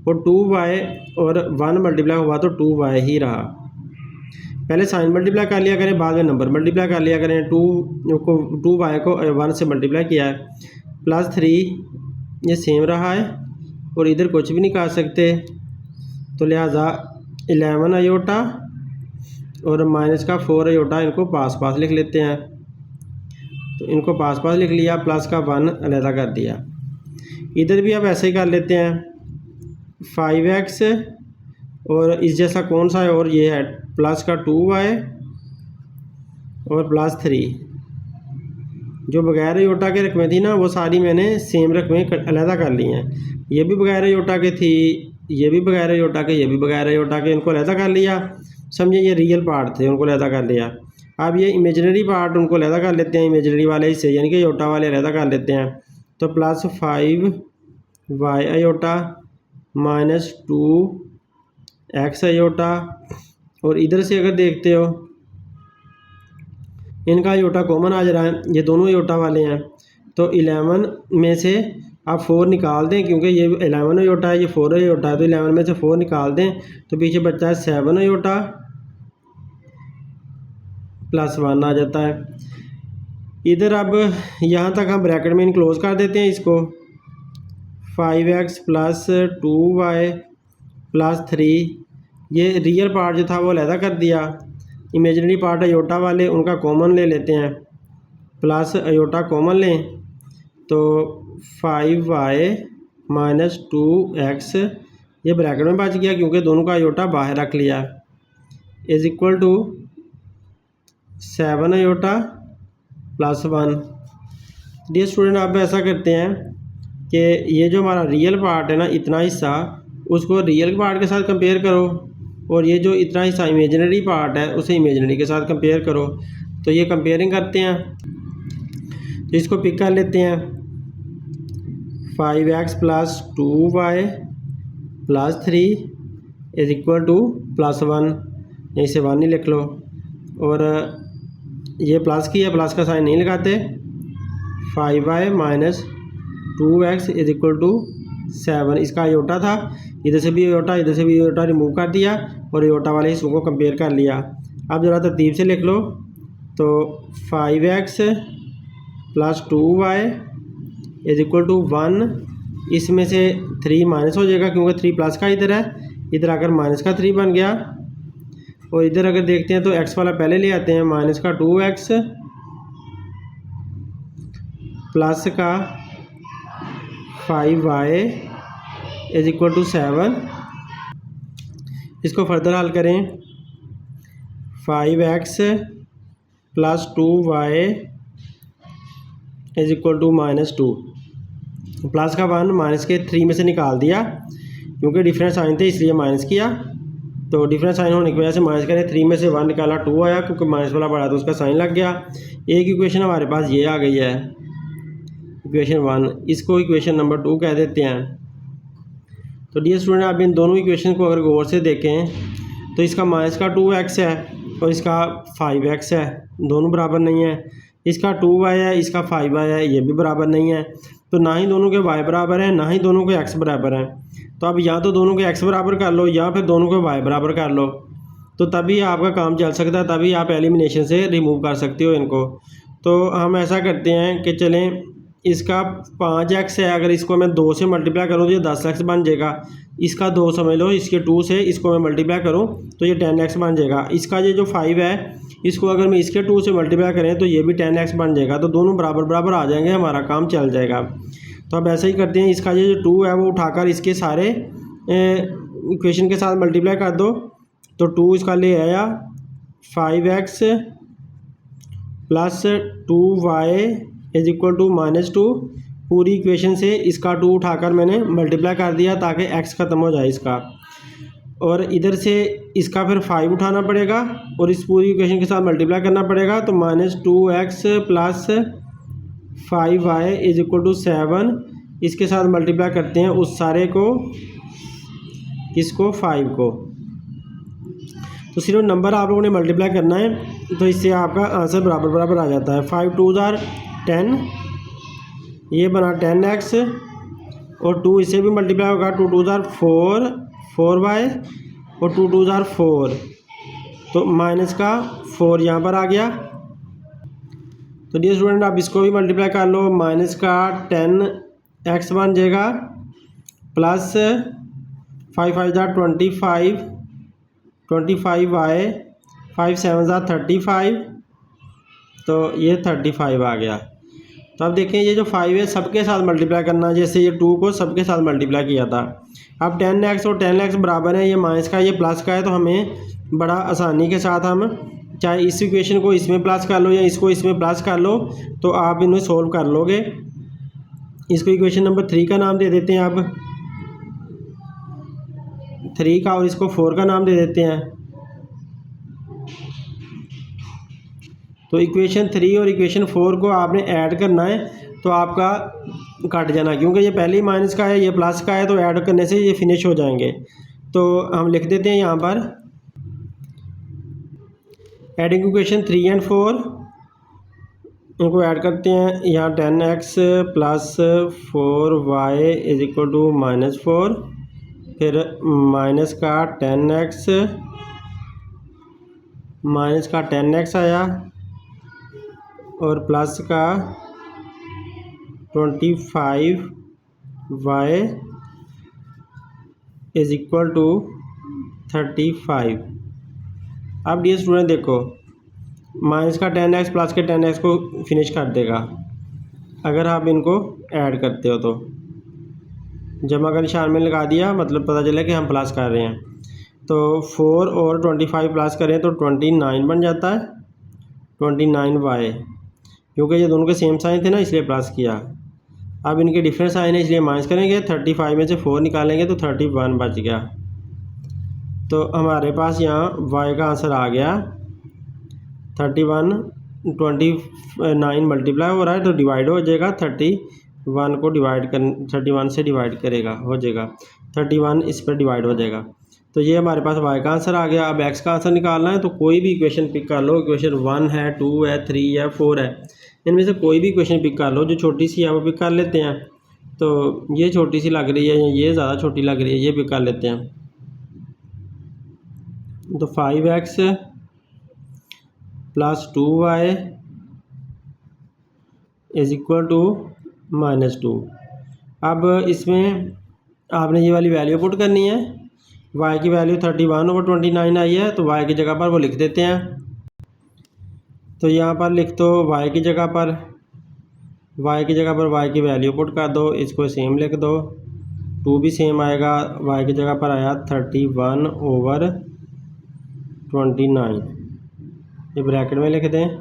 और 2y और 1 मल्टीप्लाई हुआ तो 2y ही रहा। पहले साइन मल्टीप्लाई कर लिया करें, बाद में नंबर मल्टीप्लाई कर लिया करें। 2y को 1 से मल्टीप्लाई किया है, +3 ये सेम रहा है, और इधर कुछ भी नहीं कर सकते, तो लिहाजा 11 अयोटा और माइनस का 4 अयोटा इनको पास पास लिख लेते हैं। तो इनको पास पास लिख लिया, प्लस का 1 अलहदा कर दिया। इधर भी आप ऐसे ही कर लेते हैं 5x और इस जैसा कौन सा है और ये है प्लस का 2y और प्लस 3। जो बगैर योटा के रकमें थी ना वो सारी मैंने सेम रकमें अलहदा कर ली हैं। ये भी बगैर योटा के थी, ये भी बगैर योटा के, ये भी बगैर योटा के, इनको अलहदा कर लिया। समझे ये रियल पार्ट थे, उनको अलहदा कर लिया। अब ये इमेजिनरी पार्ट उनको अलहदा कर लेते हैं, इमेजिनरी वाले हिस्से यानी कि योटा वाले अलहदा कर लेते हैं। तो plus 5y aorta minus 2x aorta. और इधर से अगर देखते हो इनका योटा कॉमन आ जा रहा है, ये दोनों योटा वाले हैं। तो 11 में से आप 4 निकाल दें, क्योंकि ये 11 योटा है, ये 4 योटा है, तो 11 में से 4 निकाल दें तो पीछे बचता है 7 योटा प्लस 1 आ जाता है। इधर अब यहाँ तक हम ब्रैकेट में इनक्लोज कर देते हैं इसको। 5x प्लस 2y प्लस 3, ये रियल पार्ट जो था वो अलहदा कर दिया। इमेजिनरी पार्ट अयोटा वाले उनका कॉमन ले लेते हैं, प्लस अयोटा कॉमन लें तो 5y माइनस 2x ये ब्रैकेट में बच गया क्योंकि दोनों का अयोटा बाहर रख लिया, is equal to 7 iota plus 1। Dear student, आप ऐसा करते हैं कि ये जो हमारा रियल पार्ट है ना, इतना हिस्सा उसको रियल पार्ट के साथ कंपेयर करो और ये जो इतना हिस्सा इमेजिनरी पार्ट है उसे इमेजिनरी के साथ कंपेयर करो। तो ये कंपेयरिंग करते हैं, तो इसको पिक कर लेते हैं। 5x plus 2y plus 3 is equal two plus 1, यहीं से 1 ही लिख लो। और ये प्लस की है, प्लस का साइन नहीं लगाते। 5y minus 2x is equal to 7, इसका अयोटा था, इधर से भी अयोटा इधर से भी अयोटा रिमूव कर दिया और अयोटा वाले हिस्सों को कंपेयर कर लिया। अब ज़रा तरतीब से लिख लो, तो 5x plus 2y is equal to 1, इसमें से 3 माइनस हो जाएगा क्योंकि 3 प्लस का इधर है, इधर आकर माइनस का 3 बन गया। और इधर अगर देखते हैं तो x वाला पहले ले आते हैं, माइनस का 2x प्लस का 5y इज इक्वल टू 7। इसको फर्दर हल करें, 5x plus 2y is equal to minus 2। Plus का 1 माइनस के 3 में से निकाल दिया क्योंकि डिफरेंट साइन थे इसलिए माइनस किया। तो डिफरेंट साइन होने की वजह से माइनस करें, 3 में से 1 निकाला 2 आया, क्योंकि माइनस वाला बड़ा तो उसका साइन लग गया। एक इक्वेशन हमारे पास ये आ गई है, इक्वेशन 1, इसको इक्वेशन नंबर 2 कह देते हैं। तो डियर स्टूडेंट, आप इन दोनों इक्वेशन को अगर गौर से देखें तो इसका माइनस का 2x है और इसका 5x है, दोनों बराबर नहीं है। इसका 2y है, इसका 5y है, ये भी बराबर नहीं है। तो ना ही दोनों के y बराबर है, ना ही दोनों के x बराबर है। तो अब या तो दोनों के x बराबर कर लो या फिर दोनों के y बराबर कर लो, तो तभी आपका काम चल सकता है, तभी आप एलिमिनेशन से रिमूव कर सकते हो इनको। तो हम ऐसा करते हैं कि चलें, इसका 5x है, अगर इसको मैं 2 से मल्टीप्लाई करूँ तो ये 10x बन जाएगा। इसका 2 समझ लो, इसके 2 से इसको मैं मल्टीप्लाई करूँ तो ये 10x बन जाएगा। इसका ये जो 5 है इसको अगर मैं इसके 2 से मल्टीप्लाई करें तो ये भी 10x बन जाएगा। तो दोनों बराबर बराबर आ जाएंगे, हमारा काम चल जाएगा। तो अब ऐसे ही करते हैं, इसका ये जो 2 है वो उठाकर इसके सारे इक्वेशन के साथ मल्टीप्लाई कर दो। तो 2 इसका ले आया, 5x plus 2y is equal to minus 2। पूरी इक्वेशन से इसका 2 उठाकर मैंने मल्टीप्लाई कर दिया ताकि x ख़त्म हो जाए इसका। और इधर से इसका फिर 5 उठाना पड़ेगा और इस पूरी इक्वेशन के साथ मल्टीप्लाई करना पड़ेगा। तो minus 2x plus 5y is equal to 7, इसके साथ मल्टीप्लाई करते हैं उस सारे को, इसको 5 को। तो सिर्फ नंबर आप लोगों ने मल्टीप्लाई करना है, तो इससे आपका आंसर बराबर बराबर आ जाता है। 5 2 जार 10, ये बना 10x और 2 इससे भी मल्टीप्लाई होगा, 2 2 जार 4 4y और 2 2 जार 4, तो माइनस का 4 यहाँ पर आ गया। तो डियर स्टूडेंट, आप इसको भी मल्टीप्लाई कर लो, माइनस का 10x बन जाएगा प्लस 5 5 जार 25 25y 5 7 जार 35, तो ये 35 आ गया। तो अब देखें ये जो 5 है सबके साथ मल्टीप्लाई करना, जैसे ये 2 को सबके साथ मल्टीप्लाई किया था। अब 10x और 10x बराबर है, ये माइनस का ये प्लस का है, तो हमें बड़ा आसानी के साथ हम चाहे इस इक्वेशन को इसमें प्लस कर लो या इसको इसमें प्लस कर लो, तो आप इन्हें सोल्व कर लोगे। इसको इक्वेशन नंबर 3 का नाम दे देते हैं अब 3 का, और इसको 4 का नाम दे देते हैं। तो इक्वेशन 3 और इक्वेशन 4 को आपने ऐड करना है, तो आपका कट जाना, क्योंकि ये पहले ही माइनस का है ये प्लस का है, तो ऐड करने से ये फिनिश हो जाएंगे। तो हम लिख देते हैं यहाँ पर एडिंग इक्वेशन 3 एंड 4, इनको ऐड करते हैं। यहाँ 10x plus 4y is equal to -4, फिर माइनस का 10x आया और प्लस का 25y इज इक्वल टू 35। अब डियर स्टूडेंट देखो, माइनस का 10x प्लस के 10x को फिनिश कर देगा अगर आप इनको ऐड करते हो। तो जमा का निशान में लगा दिया, मतलब पता चला कि हम प्लस कर रहे हैं। तो 4 और 25 प्लस करें तो 29 बन जाता है, 29y, क्योंकि ये दोनों के सेम साइन थे ना इसलिए प्लस किया। अब इनके डिफरेंट साइन है इसलिए माइनस करेंगे, 35 में से 4 निकालेंगे तो 31 बच गया। तो हमारे पास यहाँ y का आंसर आ गया 31। 29 मल्टीप्लाई हो रहा है तो डिवाइड हो जाएगा, 31 को डिवाइड कर 31 से डिवाइड करेगा, हो जाएगा 31 इस पर डिवाइड हो जाएगा। तो ये हमारे पास y का आंसर आ गया। अब x का आंसर निकालना है, तो कोई भी इक्वेशन पिक कर लो, इक्वेशन 1 है, 2 है, 3 है, 4 है, इनमें से कोई भी इक्वेशन पिक कर लो, जो छोटी सी है वो पिक कर लेते हैं। तो ये छोटी सी लग रही है, ये ज़्यादा छोटी लग रही है, ये पिक कर लेते हैं। तो 5x plus 2y is equal to -2। अब इसमें आपने ये वाली वैल्यू पुट करनी है। y की वैल्यू 31/29 आई है, तो y की जगह पर वो लिख देते हैं। तो यहाँ पर लिख दो y की जगह पर y की वैल्यू पुट कर दो, इसको सेम लिख दो, 2 भी सेम आएगा। y की जगह पर आया 31/29, ये ब्रैकेट में लिख दें,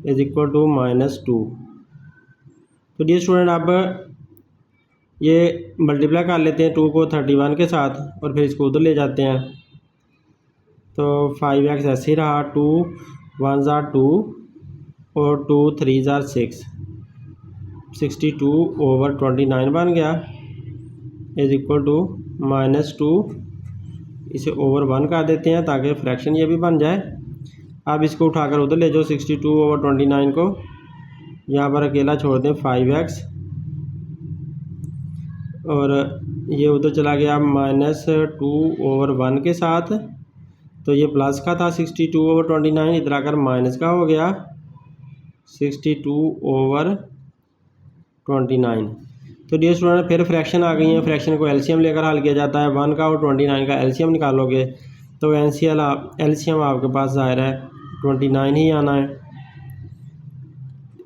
इज इक्वल टू -2। तो डियर स्टूडेंट अब ये मल्टीप्लाई कर लेते हैं 2 को 31 के साथ और फिर इसको उधर ले जाते हैं। तो 5x ऐसे ही रहा, 2 1 ज़ा 2 और 2 3 ज़ा 6, 62/29 बन गया, इज इक्वल टू -2। इसे ओवर 1 कर देते हैं ताकि फ्रैक्शन ये भी बन जाए। अब इसको उठाकर उधर ले जाओ, 62/29 को यहाँ पर अकेला छोड़ दें 5x, और ये उधर चला गया -2/1 के साथ। तो ये प्लस का था 62/29, इधर आकर माइनस का हो गया 62/29। तो डियर स्टूडेंट फिर फ्रैक्शन आ गई है, फ्रैक्शन को एलसीएम लेकर हल किया जाता है। 1 का और 29 का एलसीएम निकालोगे तो एलसीएम आपके पास ज़ाहिर है 29 ही आना है।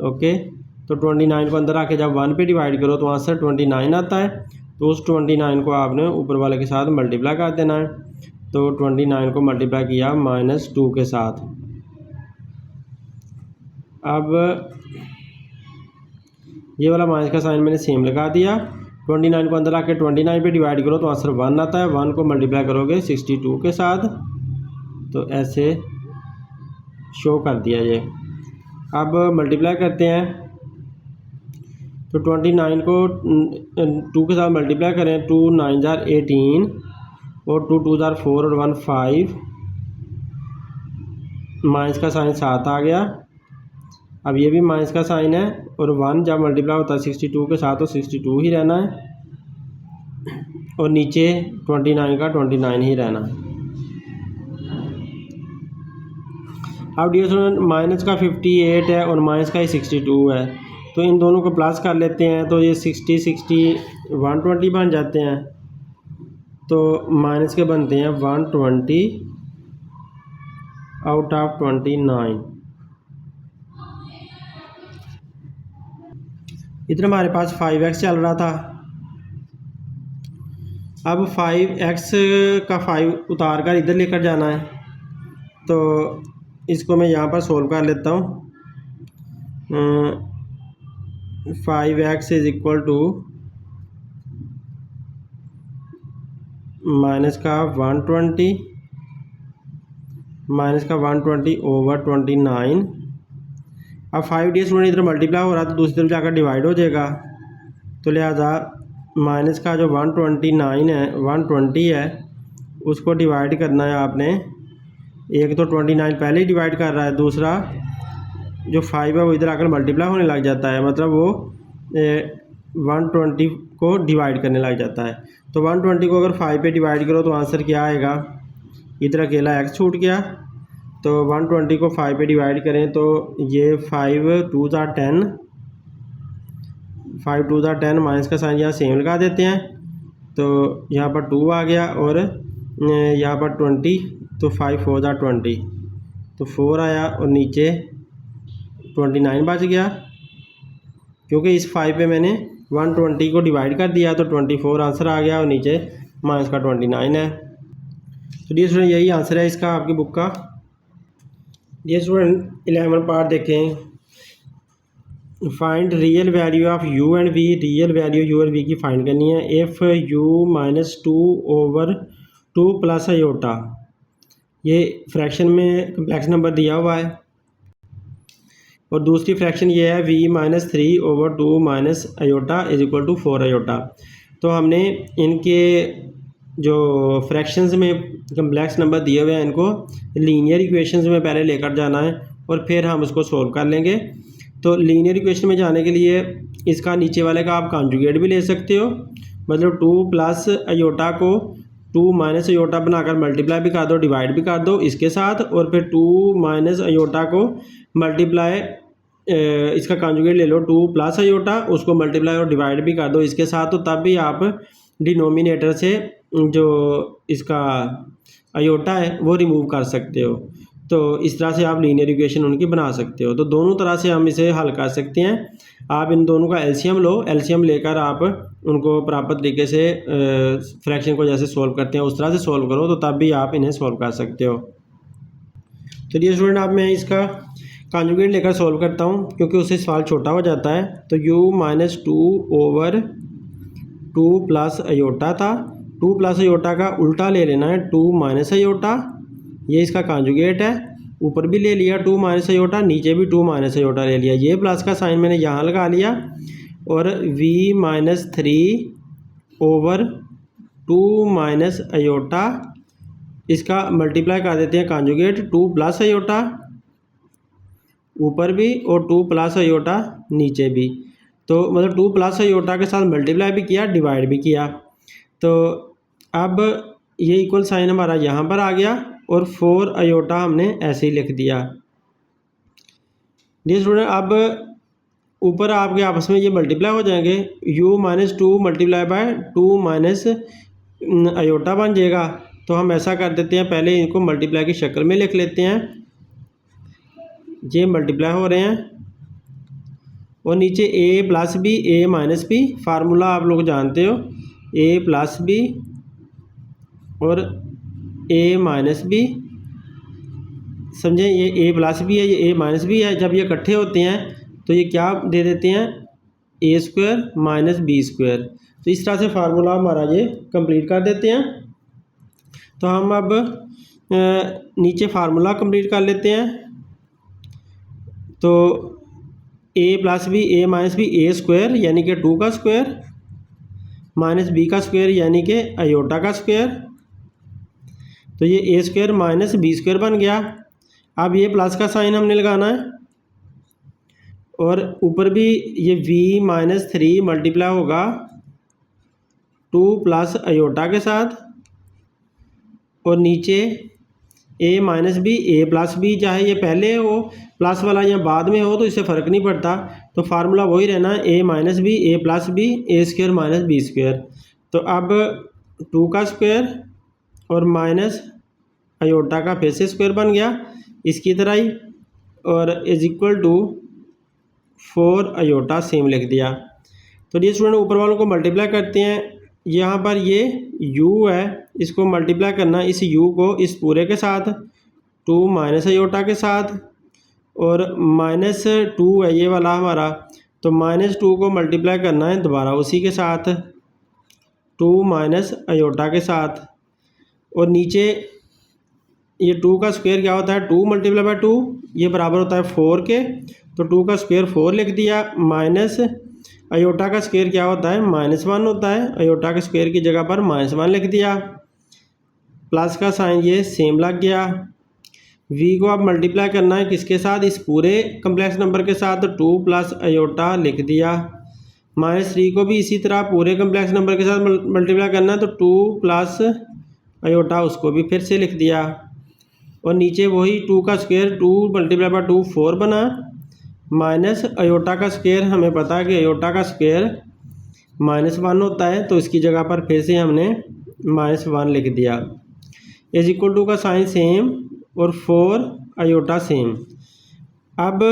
ओके, तो 29 को अंदर आके जब 1 पे डिवाइड करो तो आंसर 29 आता है। तो उस 29 को आपने ऊपर वाले के साथ मल्टीप्लाई कर देना है। तो 29 को मल्टीप्लाई किया -2 के साथ। अब ये वाला माइनस का साइन मैंने सेम लगा दिया। 29 को अंदर आके 29 पे डिवाइड करो तो आंसर 1 आता है। 1 को मल्टीप्लाई करोगे 62 के साथ, तो ऐसे शो कर दिया ये। अब मल्टीप्लाई करते हैं, तो 29 को 2 के साथ मल्टीप्लाई करें, 2 9 ज़ार 18 और 2 2 ज़ार 4 और 1 5, माइनस का साइन 7 आ गया। अब ये भी माइनस का साइन है, और 1 जब मल्टीप्लाई होता है 62 के साथ तो 62 ही रहना है, और नीचे 29 का 29 ही रहना है। अब डियर स्टूडेंट माइनस का 58 है और माइनस का ही 62 है, तो इन दोनों को प्लस कर लेते हैं, तो ये 60 120 बन जाते हैं। तो माइनस के बनते हैं 120 आउट ऑफ 29। इधर हमारे पास 5x चल रहा था। अब 5x का 5 उतार कर इधर लेकर जाना है, तो इसको मैं यहाँ पर सोल्व कर लेता हूँ। 5x is equal to minus का 120 ओवर 29। अब 5 डी स्टूडेंट इधर मल्टीप्लाई हो रहा है तो दूसरी तरफ जाकर डिवाइड हो जाएगा, तो लिहाजा माइनस का जो 129 है 120 है उसको डिवाइड करना है आपने। एक तो 29 पहले ही डिवाइड कर रहा है, दूसरा जो 5 है वो इधर आकर मल्टीप्लाई होने लग जाता है, मतलब वो 120 को डिवाइड करने लग जाता है। तो 120 को अगर 5 पे डिवाइड करो तो आंसर क्या आएगा, इधर अकेला x छूट गया, तो 120 को 5 पे डिवाइड करें तो ये 5 2 ज़ा 10, 5 2 ज़ा 10, माइनस का साइन यहाँ सेम लगा देते हैं, तो यहाँ पर 2 आ गया और यहाँ पर 20, तो 5 4 ज़ा 20, तो 4 आया और नीचे 29 बच गया, क्योंकि इस 5 पे मैंने 120 को डिवाइड कर दिया तो 24 आंसर आ गया और नीचे माइनस का 29 है। तो डियर स्टूडेंट यही आंसर है इसका आपकी बुक का। डियर स्टूडेंट 11 पार्ट देखें। Find real value of u and v। Real value u और v की फाइंड करनी है। If u -2 over 2 plus iota, ये फ्रैक्शन में कम्प्लेक्स नंबर दिया हुआ है, और दूसरी फ्रैक्शन ये है v -3 over 2 minus iota is equal to 4 iota. तो हमने इनके जो फ्रैक्शंस में कम्प्लेक्स नंबर दिए हुए हैं इनको लीनियर इक्वेशंस में पहले लेकर जाना है और फिर हम उसको सोल्व कर लेंगे। तो लीनियर इक्वेशन में जाने के लिए इसका नीचे वाले का आप कॉन्जुगेट भी ले सकते हो, मतलब 2 प्लस आयोटा को 2 माइनस आयोटा बनाकर मल्टीप्लाई भी कर दो, डिवाइड भी कर दो इसके साथ, और फिर 2 माइनस आयोटा को मल्टीप्लाई इसका कॉन्जुगेट ले लो 2 प्लस आयोटा, उसको मल्टीप्लाई और डिवाइड भी कर दो इसके साथ, तो तब भी आप डिनोमिनेटर से जो इसका आयोटा है वो रिमूव कर सकते हो। तो इस तरह से आप लीनियर इक्वेशन उनकी बना सकते हो। तो दोनों तरह से हम इसे हल कर सकते हैं। आप इन दोनों का एलसीएम लो, एलसीएम लेकर आप उनको प्रॉपर तरीके से फ्रैक्शन को जैसे सोल्व करते हैं उस तरह से सोल्व करो, तो तब भी आप इन्हें सोल्व कर सकते हो। तो ये स्टूडेंट आप मैं इसका कॉन्जुगेट लेकर सोल्व करता हूँ क्योंकि उससे सवाल छोटा हो जाता है। तो u -2 ओवर 2 प्लस आयोटा था, 2 प्लस आयोटा का उल्टा ले लेना है 2 माइनस आयोटा, ये इसका कॉन्जुगेट है। ऊपर भी ले लिया 2 माइनस आयोटा, नीचे भी 2 माइनस आयोटा ले लिया, ये प्लस का साइन मैंने यहाँ लगा लिया, और v -3 ओवर 2 माइनस आयोटा इसका मल्टीप्लाई कर देते हैं कॉन्जुगेट 2 प्लस आयोटा ऊपर भी और 2 प्लस आयोटा नीचे भी, तो मतलब 2 प्लस आयोटा के साथ मल्टीप्लाई भी किया, डिवाइड भी किया। तो अब ये इक्वल साइन हमारा यहाँ पर आ गया और 4 आयोटा हमने ऐसे ही लिख दिया। डियर स्टूडेंट अब ऊपर आपके आपस में ये मल्टीप्लाई हो जाएंगे, u -2 multiply by 2 minus iota बन जाएगा। तो हम ऐसा कर देते हैं, पहले इनको मल्टीप्लाई की शक्ल में लिख लेते हैं, ये मल्टीप्लाई हो रहे हैं, और नीचे a plus B a minus B, formula आप लोग जानते हो, a प्लस बी और a माइनस बी, समझें, ये a प्लस बी है, ये a माइनस बी है, जब ये इकट्ठे होते हैं तो ये क्या दे देते हैं a² माइनस b²। तो इस तरह से फार्मूला हमारा ये कंप्लीट कर देते हैं। तो हम अब नीचे फार्मूला कंप्लीट कर लेते हैं। तो a plus B a minus B a² यानी कि 2 का स्क्वायर माइनस b का स्क्वायर यानी कि आयोटा का स्क्वायर, तो ये a² माइनस b² बन गया। अब ये प्लस का साइन हमने लगाना है, और ऊपर भी ये v -3 मल्टीप्लाई होगा 2 प्लस आयोटा के साथ, और नीचे a minus B a plus B, चाहे ये पहले हो प्लस वाला या बाद में हो तो इससे फ़र्क नहीं पड़ता, तो फार्मूला वही रहना है a minus B a plus B a² minus b²। तो अब 2 का स्क्वायर और माइनस आयोटा का फिर से स्क्वायर बन गया इसकी तरह ही, और is equal to 4 iota same लिख दिया। तो ये स्टूडेंट ऊपर वालों को मल्टीप्लाई करते हैं। यहाँ पर ये u है, इसको मल्टीप्लाई करना इस u को इस पूरे के साथ 2 माइनस अयोटा के साथ, और -2 है ये वाला हमारा, तो -2 को मल्टीप्लाई करना है दोबारा उसी के साथ 2 माइनस अयोटा के साथ। और नीचे ये 2 का स्क्वायर क्या होता है, 2 मल्टीप्लाई बाय 2 ये बराबर होता है 4 के, तो 2 का स्क्वायर 4 लिख दिया, माइनस अयोटा का स्क्वायर क्या होता है -1 होता है, अयोटा के स्क्वायर की जगह पर -1 लिख दिया, प्लस का साइन ये सेम लग गया। v को आप मल्टीप्लाई करना है किसके साथ, इस पूरे कम्प्लेक्स नंबर के साथ, तो 2 प्लस अयोटा लिख दिया। -3 को भी इसी तरह पूरे कम्प्लेक्स नंबर के साथ मल्टीप्लाई करना है, तो 2 प्लस अयोटा उसको भी फिर से लिख दिया। और नीचे वही 2 का स्क्वायर 2 मल्टीप्लाई बाय 2 4 बना, माइनस अयोटा का स्क्वायर हमें पता है कि अयोटा का स्क्वायर -1 होता है, तो इसकी जगह पर फिर से हमने -1 लिख दिया। इज इक्वल टू का साइन सेम और 4 अयोटा सेम। अब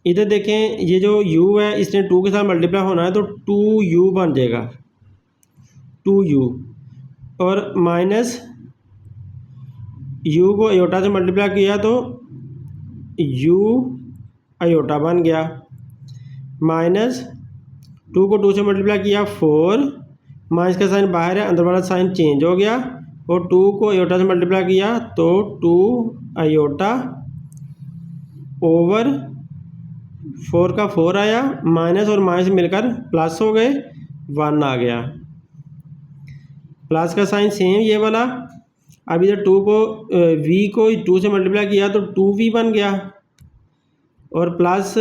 इधर देखें, ये जो u है इसने 2 के साथ मल्टीप्लाई होना है, तो 2u बन जाएगा 2u, और माइनस u को अयोटा से मल्टीप्लाई किया तो u अयोटा बन गया, -2 को 2 से मल्टीप्लाई किया 4, माइनस का साइन बाहर है, अंदर वाला साइन चेंज हो गया, और 2 को अयोटा से मल्टीप्लाई किया तो 2 अयोटा ओवर 4 का 4 आया, माइनस और माइनस मिलकर प्लस हो गए, 1 आ गया, प्लस का साइन सेम ये वाला। अब इधर 2 को v को 2 से मल्टीप्लाई किया तो 2v बन गया, और प्लस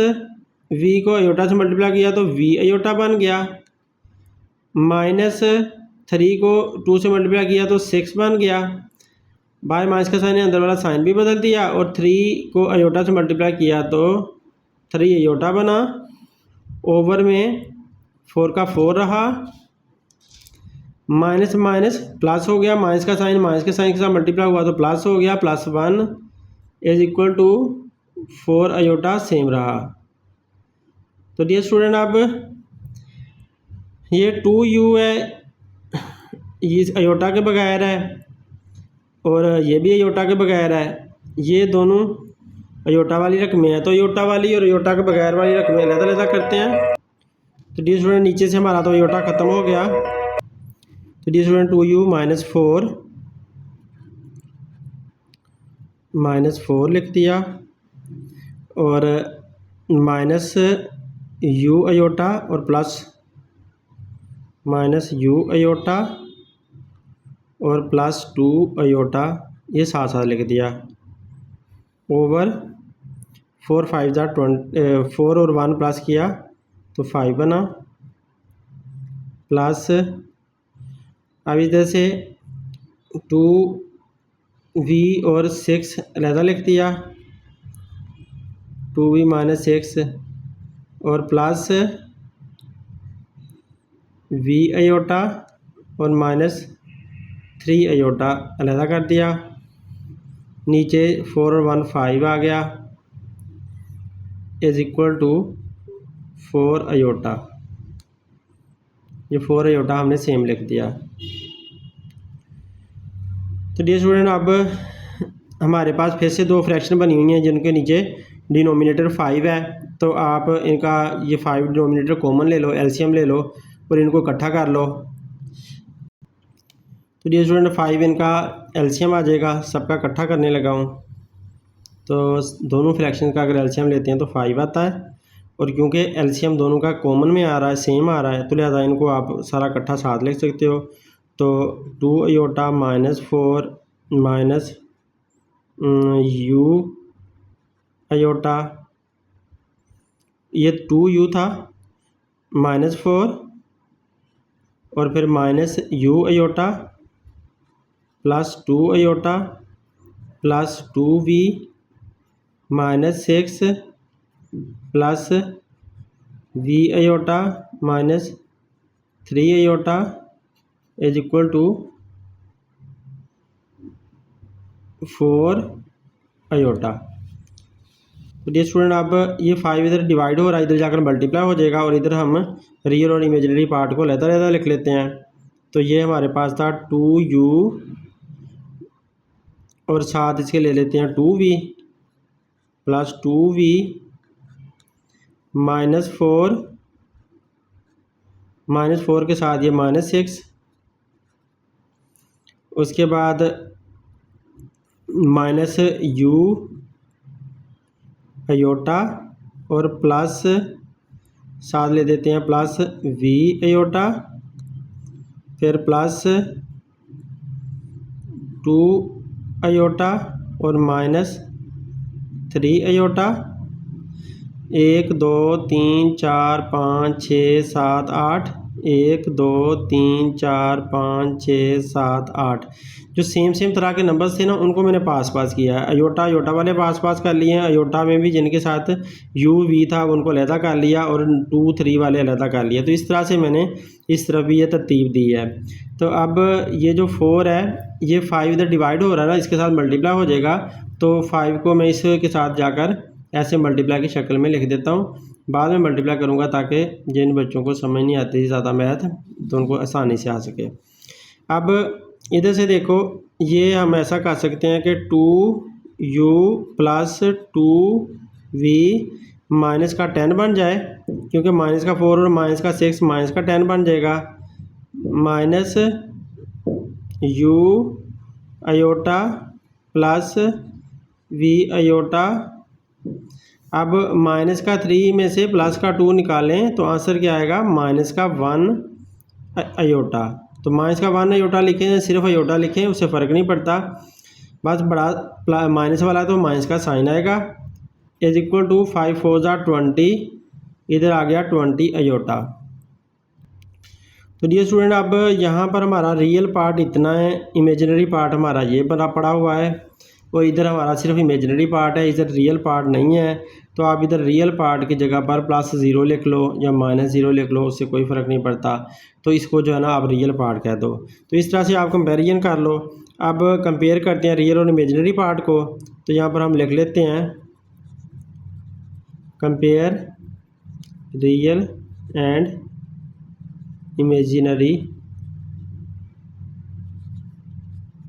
v को अयोटा से मल्टीप्लाई किया तो v अयोटा बन गया, -3 को 2 से मल्टीप्लाई किया तो 6 बन गया, बाय माइनस का साइन अंदर वाला साइन भी बदल दिया, और 3 को अयोटा से मल्टीप्लाई किया तो 3 अयोटा बना, ओवर में 4 का 4 रहा, माइनस माइनस प्लस हो गया, माइनस का साइन माइनस के साइन के साथ मल्टीप्लाई हुआ तो प्लस हो गया, +1 is equal to 4 iota same रहा। तो डियर स्टूडेंट, अब ये 2u है, ये अयोटा के बगैर है, और ये भी अयोटा के बगैर है, ये दोनों अयोटा वाली रकमें हैं, तो अयोटा वाली और अयोटा के बगैर वाली रकमें अलग-अलग करते हैं। तो डियर स्टूडेंट, नीचे से हमारा तो अयोटा ख़त्म हो गया, तो डियर स्टूडेंट 2u -4 लिख दिया, और माइनस u अयोटा और प्लस -u अयोटा और +2 अयोटा ये साथ साथ लिख दिया, ओवर 4 5 ज़ा 20, 4 और 1 प्लस किया तो 5 बना, प्लस अब इधर से 2v और 6 अलहदा लिख दिया, 2v - 6 और प्लस v अयोटा और -3 अयोटा अलहदा कर दिया, नीचे 4 और 1 5 आ गया, इज इक्वल टू 4 अयोटा, ये 4 अयोटा हमने सेम लिख दिया। तो डियर स्टूडेंट, अब हमारे पास फिर से 2 फ्रैक्शन बनी हुई हैं जिनके नीचे डिनोमिनेटर 5 है, तो आप इनका ये 5 डिनोमिनेटर कॉमन ले लो, एलसीएम ले लो और इनको इकट्ठा कर लो। तो डियर स्टूडेंट, 5 इनका एलसीएम आ जाएगा, सबका इकट्ठा करने लगा हूँ, तो दोनों फ्रैक्शन का अगर एलसीएम लेते हैं तो 5 आता है, और क्योंकि एलसीएम दोनों का कॉमन में आ रहा है, सेम आ रहा है, तो लिहाजा इनको आप सारा इकट्ठा साथ लिख सकते हो। तो 2 अयोटा -4 माइनस u अयोटा, ये 2u था -4, और फिर -u iota +2 iota +2v -6 plus v iota -3 iota is equal to 4 iota. तो डियर स्टूडेंट अब ये 5 इधर डिवाइड हो रहा है, इधर जाकर मल्टीप्लाई हो जाएगा और इधर हम रियल और इमेजिनरी पार्ट को अलग-अलग लिख लेते हैं। तो ये हमारे पास था 2u और साथ इसके ले लेते हैं 2v प्लस 2v -4 के साथ ये -6, उसके बाद -u अयोटा और प्लस साथ ले देते हैं प्लस v अयोटा, फिर प्लस 2 अयोटा और -3 अयोटा। 1 2 3 4 5 6 7 8 1 2 3 4 5 6 7 8 जो सेम तरह के नंबर्स थे ना उनको मैंने पास किया है। अयोटा वाले पास कर लिए हैं, अयोटा में भी जिनके साथ यू वी था उनको अलहदा कर लिया और 2 3 वाले अलहदा कर लिया। तो इस तरह से मैंने इस तरफ भी ये तरतीब दी है। तो अब ये जो 4 है ये 5 इधर डिवाइड हो रहा है ना, इसके साथ मल्टीप्लाई हो जाएगा। तो 5 को मैं इसके साथ जाकर ऐसे मल्टीप्लाई की शक्ल में लिख देता हूँ, बाद में मल्टीप्लाई करूँगा ताकि जिन बच्चों को समझ नहीं आती ज़्यादा मैथ तो उनको आसानी से आ सके। अब इधर से देखो ये हम ऐसा कर सकते हैं कि 2u प्लस 2v माइनस का 10 बन जाए, क्योंकि माइनस का 4 और माइनस का 6 माइनस का 10 बन जाएगा, minus u iota plus v iota. अब माइनस का 3 में से प्लस का 2 निकालें तो आंसर क्या आएगा, माइनस का 1 अयोटा। तो माइनस का 1 अयोटा लिखें, सिर्फ अयोटा लिखें, उससे फ़र्क नहीं पड़ता, बस बड़ा माइनस वाला तो माइनस का साइन आएगा। इज इक्वल टू 5 4 20, इधर आ गया 20 अयोटा। तो डियर स्टूडेंट अब यहाँ पर हमारा रियल पार्ट इतना है, इमेजिनरी पार्ट हमारा ये बना पड़ा हुआ है और इधर हमारा सिर्फ इमेजिनरी पार्ट है, इधर रियल पार्ट नहीं है। तो आप इधर रियल पार्ट की जगह पर +0 लिख लो या -0 लिख लो, उससे कोई फ़र्क नहीं पड़ता। तो इसको जो है ना आप रियल पार्ट कह दो। तो इस तरह से आप कंपेरिजन कर लो। अब कंपेयर करते हैं रियल और इमेजिनरी पार्ट को। तो यहाँ पर हम लिख लेते हैं compare real and imaginary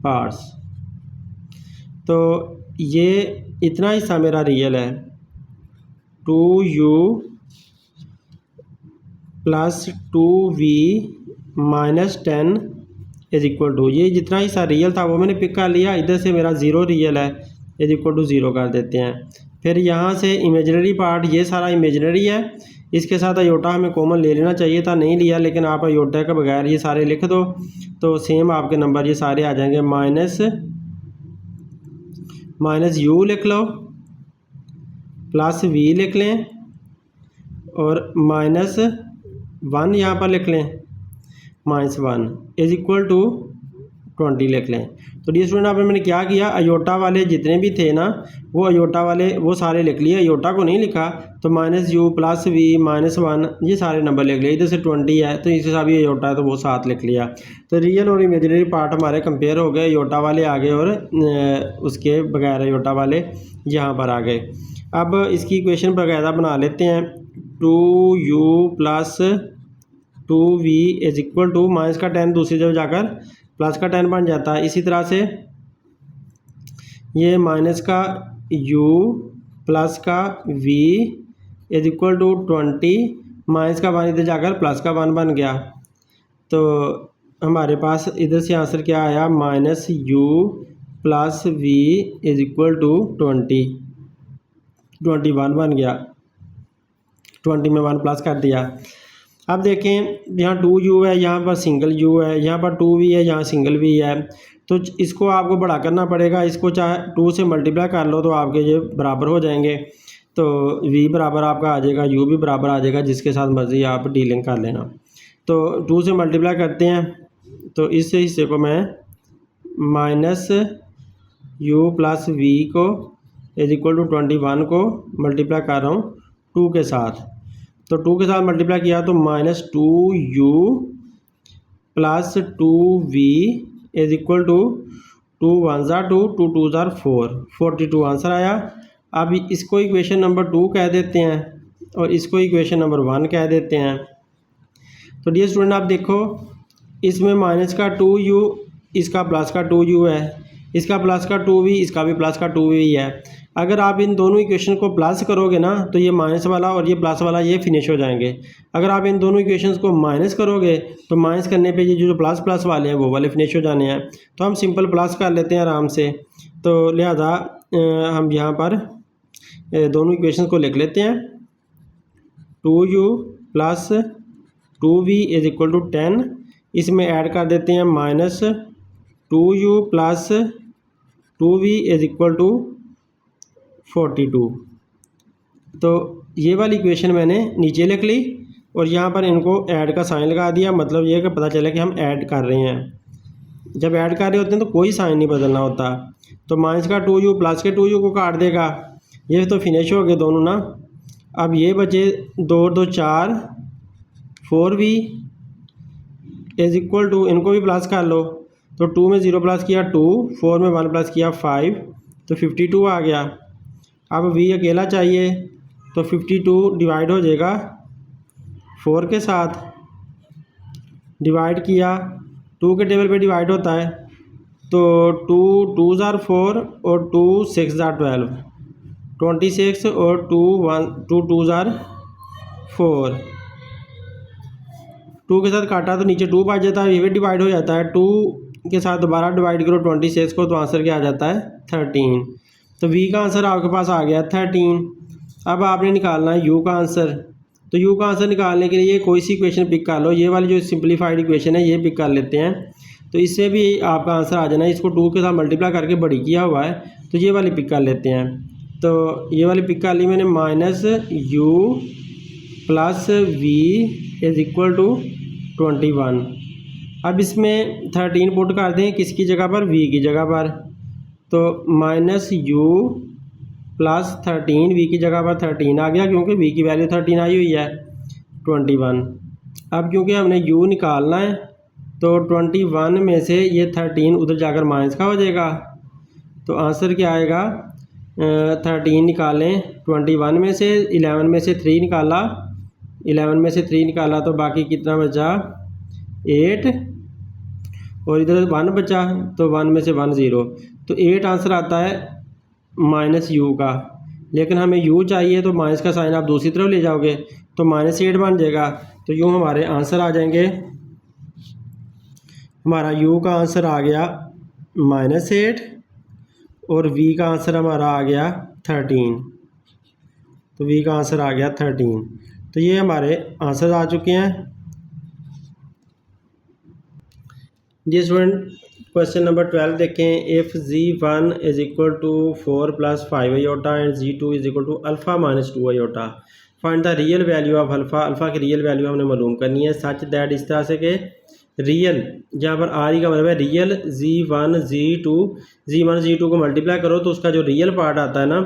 parts. तो ये इतना हिस्सा मेरा रियल है, 2u plus 2v minus 10 is equal to, ये जितना हिस्सा रियल था वो मैंने पिक कर लिया। इधर से मेरा 0 रियल है, इज इक्वल टू 0 कर देते हैं। फिर यहाँ से इमेजिनरी पार्ट, ये सारा इमेजिनरी है, इसके साथ अयोटा हमें कॉमन ले लेना चाहिए था, नहीं लिया, लेकिन आप अयोटा के बगैर ये सारे लिख दो तो सेम आपके नंबर ये सारे आ जाएंगे। माइनस u लिख लो, प्लस v लिख लें और -1 यहाँ पर लिख लें, -1 इज इक्वल टू 20 लिख लें। तो डियर स्टूडेंट आपने मैंने क्या किया, अयोटा वाले जितने भी थे ना वो अयोटा वाले वो सारे लिख लिए, अयोटा को नहीं लिखा। तो -u प्लस v -1 ये सारे नंबर लिख लिए। इधर से 20 है तो इसके साथ भी अयोटा है तो वो साथ लिख लिया। तो रियल और इमेजिनरी पार्ट हमारे कंपेयर हो गए, अयोटा वाले आ गए और उसके बगैर अयोटा वाले यहाँ पर आ गए। अब इसकी इक्वेशन बाकायदा बना लेते हैं। 2u plus 2v is equal to minus का 10 दूसरी जगह जाकर प्लस का 10 बन जाता है। इसी तरह से ये माइनस का u प्लस का v is equal to 20, minus का 1 इधर जाकर प्लस का 1 बन गया। तो हमारे पास इधर से आंसर क्या आया, -u plus v is equal to 21 बन गया। 20 में 1 प्लस कर दिया। अब देखें यहाँ 2u है, यहाँ पर सिंगल u है, यहाँ पर 2v है, यहाँ सिंगल v है। तो इसको आपको बड़ा करना पड़ेगा, इसको चाहे 2 से मल्टीप्लाई कर लो तो आपके ये बराबर हो जाएंगे। तो v बराबर आपका आ जाएगा, u भी बराबर आ जाएगा, जिसके साथ मर्ज़ी आप डीलिंग कर लेना। तो 2 से मल्टीप्लाई करते हैं तो इस हिस्से को मैं -u प्लस v को इज इक्वल टू 21 को मल्टीप्लाई कर रहा हूँ 2 के साथ। तो 2 के साथ मल्टीप्लाई किया तो -2u plus 2v is equal to 2 1 ज़ा 2 2 2 ज़ा 4, 42 आंसर आया। अब इसको इक्वेशन नंबर 2 कह देते हैं और इसको इक्वेशन नंबर 1 कह देते हैं। तो डियर स्टूडेंट आप देखो, इसमें माइनस का 2u, इसका प्लस का 2u है, इसका प्लस का 2v, इसका भी प्लस का 2v है। अगर आप इन दोनों इक्वेशन को प्लस करोगे ना तो ये माइनस वाला और ये प्लस वाला ये फिनिश हो जाएंगे। अगर आप इन दोनों इक्वेशंस को माइनस करोगे तो माइनस करने पे ये जो प्लस प्लस वाले हैं वो वाले फिनिश हो जाने हैं। तो हम सिंपल प्लस कर लेते हैं आराम से। तो लिहाजा हम यहाँ पर दोनों इक्वेशंस को लिख लेते हैं। 2u plus 2v is equal to 10, इसमें ऐड कर देते हैं minus 2u plus 2v is equal to 42। तो ये वाली इक्वेशन मैंने नीचे लिख ली और यहाँ पर इनको ऐड का साइन लगा दिया। मतलब ये कि पता चला कि हम ऐड कर रहे हैं। जब ऐड कर रहे होते हैं तो कोई साइन नहीं बदलना होता। तो माइनस का 2u प्लस के 2u को काट देगा, ये तो फिनिश हो गए दोनों ना। अब ये बचे 2 2 4 4v इज इक्वल टू, इनको भी प्लस कर लो। तो 2 में 0 प्लस किया 2, 4 में 1 प्लस किया 5, तो 52 आ गया। अब v अकेला चाहिए तो 52 डिवाइड हो जाएगा 4 के साथ, डिवाइड किया 2 के टेबल पे डिवाइड होता है। तो 2 2s are 4 और 2 6s are 12, 26 और 2 2s are 4। 2 के साथ काटा तो नीचे 2 बच जाता है, ये भी डिवाइड हो जाता है। 2 के साथ दोबारा डिवाइड करो 26 को तो आंसर क्या आ जाता है 13। तो v का आंसर आपके पास आ गया 13। अब आपने निकालना है u का आंसर। तो u का आंसर निकालने के लिए कोई सी इक्वेशन पिक कर लो। ये वाली जो सिंपलीफाइड इक्वेशन है ये पिक कर लेते हैं, तो इससे भी आपका आंसर आ जाना है। इसको 2 के साथ मल्टीप्लाई करके बड़ी किया हुआ है, तो ये वाली पिक कर लेते हैं। तो ये वाली पिक कर ली मैंने, minus u plus v is equal to 21। अब इसमें 13 पुट कर दें, किसकी जगह पर, v की जगह पर। तो माइनस u प्लस 13, v की जगह पर 13 आ गया क्योंकि v की वैल्यू 13 आई हुई है 21। अब क्योंकि हमने u निकालना है तो 21 में से ये 13 उधर जाकर माइनस का हो जाएगा। तो आंसर क्या आएगा, 13 निकालें 21 में से, 11 में से 3 निकाला, 11 में से 3 निकाला तो बाकी कितना बचा 8 और इधर 1 बचा, तो 1 में से 1 0, तो 8 आंसर आता है माइनस u का। लेकिन हमें u चाहिए तो माइनस का साइन आप दूसरी तरफ ले जाओगे तो -8 बन जाएगा। तो यूँ हमारे आंसर आ जाएंगे, हमारा u का आंसर आ गया -8 और v का आंसर हमारा आ गया 13। तो v का आंसर आ गया 13। तो ये हमारे आंसर आ चुके हैं। जी स्टूडेंट क्वेश्चन नंबर 12 देखें। If z1 is equal to 4 plus 5 iota and z2 is equal to alpha minus 2 iota, find the real value of alpha. Alpha की रियल वैल्यू हमने मालूम करनी है। सच दैट, इस तरह से कि रियल, जहाँ पर आर ई का मतलब है रियल, z1 z2 को मल्टीप्लाई करो तो उसका जो रियल पार्ट आता है ना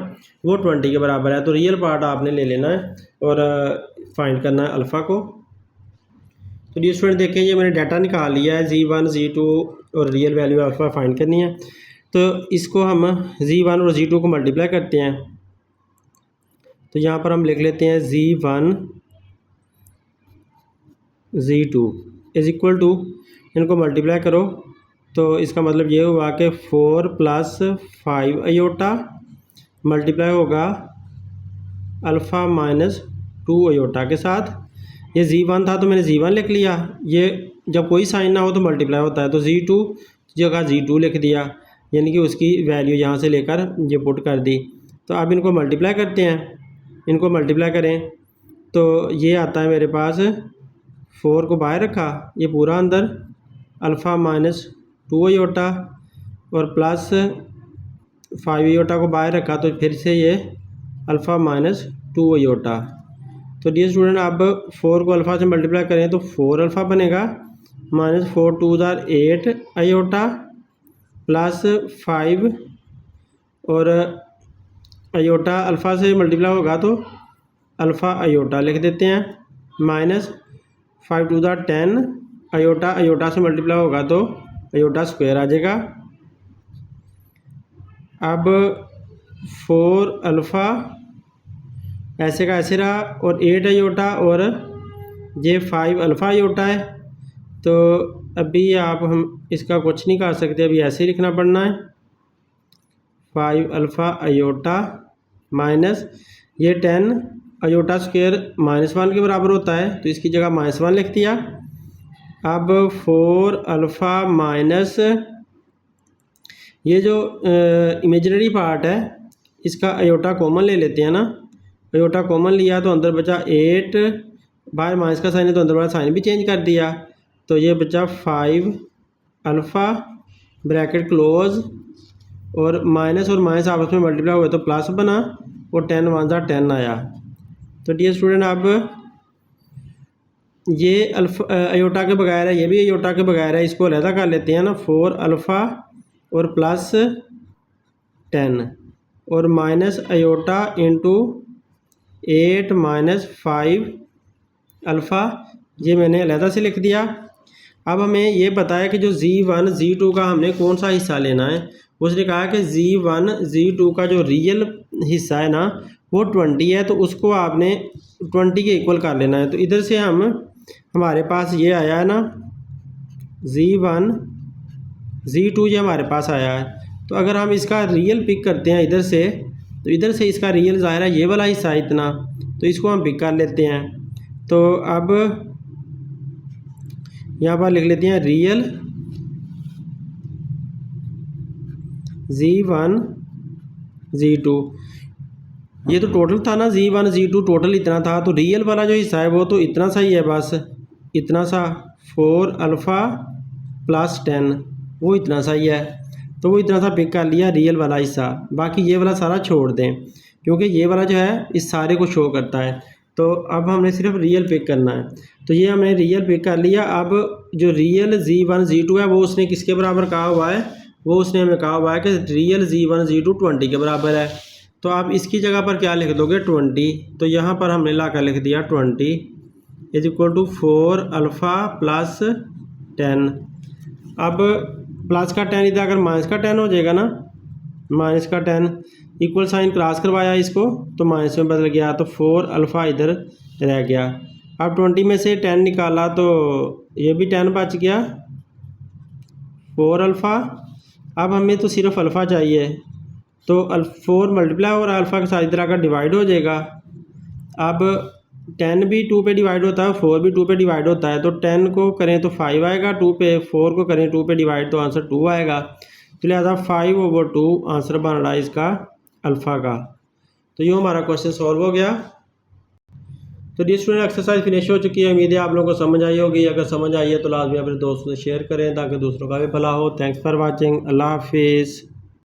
वो 20 के बराबर है। तो रियल पार्ट आपने ले लेना है और फाइंड करना है अल्फ़ा को। तो ये स्टूडेंट देखें, ये मैंने डाटा निकाल लिया है, z1 z2 और रियल वैल्यू अल्फ़ा फाइंड करनी है। तो इसको हम z1 और z2 को मल्टीप्लाई करते हैं। तो यहाँ पर हम लिख लेते हैं z1 z2 is equal to, इनको मल्टीप्लाई करो तो इसका मतलब ये हुआ कि 4 प्लस 5 आयोटा मल्टीप्लाई होगा अल्फ़ा माइनस 2 आयोटा के साथ। ये z1 था तो मैंने z1 लिख लिया, ये जब कोई साइन ना हो तो मल्टीप्लाई होता है, तो z2 जगह z2 लिख दिया, यानी कि उसकी वैल्यू यहाँ से लेकर ये पुट कर दी। तो अब इनको मल्टीप्लाई करते हैं, इनको मल्टीप्लाई करें तो ये आता है मेरे पास, 4 को बाहर रखा, ये पूरा अंदर, अल्फ़ा माइनस 2 आयोटा और प्लस 5 आयोटा को बाहर रखा तो फिर से ये अल्फ़ा माइनस 2 आयोटा। तो डियर स्टूडेंट अब 4 को अल्फ़ा से मल्टीप्लाई करें तो 4 अल्फ़ा बनेगा, minus 4 2s are 8 iota plus 5 और आयोटा अल्फ़ा से मल्टीप्लाई होगा तो अल्फ़ा आयोटा लिख देते हैं, minus 5 2s are 10 iota, iota से मल्टीप्लाई होगा तो आयोटा स्क्वायर आ जाएगा। अब 4 अल्फ़ा ऐसे का ऐसे रहा और 8 आयोटा और ये 5 अल्फ़ा आयोटा है। तो अभी आप हम इसका कुछ नहीं कर सकते, अभी ऐसे ही लिखना पड़ना है 5 अल्फ़ा आयोटा माइनस ये 10 आयोटा स्क्वायर -1 के बराबर होता है, तो इसकी जगह -1 लिख दिया। अब 4 अल्फ़ा माइनस ये जो इमेजिनरी पार्ट है इसका आयोटा कॉमन ले लेते हैं ना, आयोटा कॉमन लिया तो अंदर बचा 8, बाहर माइनस का साइन है तो अंदर वाला साइन भी चेंज कर दिया, तो ये बचा 5 अल्फ़ा ब्रैकेट क्लोज और माइनस आपस में मल्टीप्लाई हुए तो प्लस बना और 10 1 जा 10 आया। तो डियर स्टूडेंट अब ये आयोटा के बगैर है, ये भी आयोटा के बगैर है, इसको अलहदा कर लेते हैं ना 4 अल्फ़ा और प्लस 10 और minus iota into 8 minus 5 alpha, ये मैंने अलहदा से लिख दिया। अब हमें ये पता है कि जो Z1 Z2 का हमने कौन सा हिस्सा लेना है। उसने कहा कि Z1 Z2 का जो रियल हिस्सा है ना वो 20 है, तो उसको आपने 20 के इक्वल कर लेना है। तो इधर से हमारे पास ये आया है ना Z1 Z2 ये हमारे पास आया है। तो अगर हम इसका रियल पिक करते हैं इधर से, तो इधर से इसका रियल ज़ाहिर है ये वाला हिस्सा है इतना, तो इसको हम पिक कर लेते हैं। तो अब यहाँ पर लिख लेते हैं रियल Z1 Z2, ये तो टोटल था ना Z1 Z2 टोटल इतना था, तो रियल वाला जो हिस्सा है वो तो इतना सा ही है, बस इतना सा 4 अल्फ़ा प्लस 10 वो इतना सा ही है, तो वो इतना सा पिक कर लिया रियल वाला हिस्सा। बाकी ये वाला सारा छोड़ दें क्योंकि ये वाला जो है इस सारे को शो करता है। तो अब हमने सिर्फ रियल पिक करना है, तो ये हमने रियल पिक कर लिया। अब जो रियल Z1 Z2 है वो उसने किसके बराबर कहा हुआ है, वो उसने हमें कहा हुआ है कि रियल Z1 Z2 20 के बराबर है। तो आप इसकी जगह पर क्या लिख दोगे 20, तो यहाँ पर हमने ला कर लिख दिया 20 is equal to 4 alpha plus 10। अब प्लस का 10 इधर अगर माइनस का 10 हो जाएगा ना, माइनस का 10 इक्वल साइन क्रॉस करवाया इसको तो माइनस में बदल गया, तो 4 अल्फ़ा इधर रह गया। अब 20 में से 10 निकाला तो ये भी 10 बच गया 4 अल्फ़ा। अब हमें तो सिर्फ अल्फ़ा चाहिए, तो 4 मल्टीप्लाई और अल्फ़ा के साथ इधर आकर डिवाइड हो जाएगा। अब 10 भी 2 पे डिवाइड होता है, 4 भी 2 पे डिवाइड होता है, तो 10 को करें तो 5 आएगा 2 पे, 4 को करें 2 पे डिवाइड तो आंसर 2 आएगा। तो लिहाजा 5/2 आंसर बन रहा है इसका अल्फ़ा का। तो यूँ हमारा क्वेश्चन सॉल्व हो गया। तो डियर स्टूडेंट एक्सरसाइज फिनिश हो चुकी है, उम्मीद है आप लोगों को समझ आई होगी। अगर समझ आई है तो लाजमी अपने दोस्तों से शेयर करें ताकि दूसरों का भी भला हो। थैंक्स फॉर वॉचिंग, अल्लाह हाफिज़।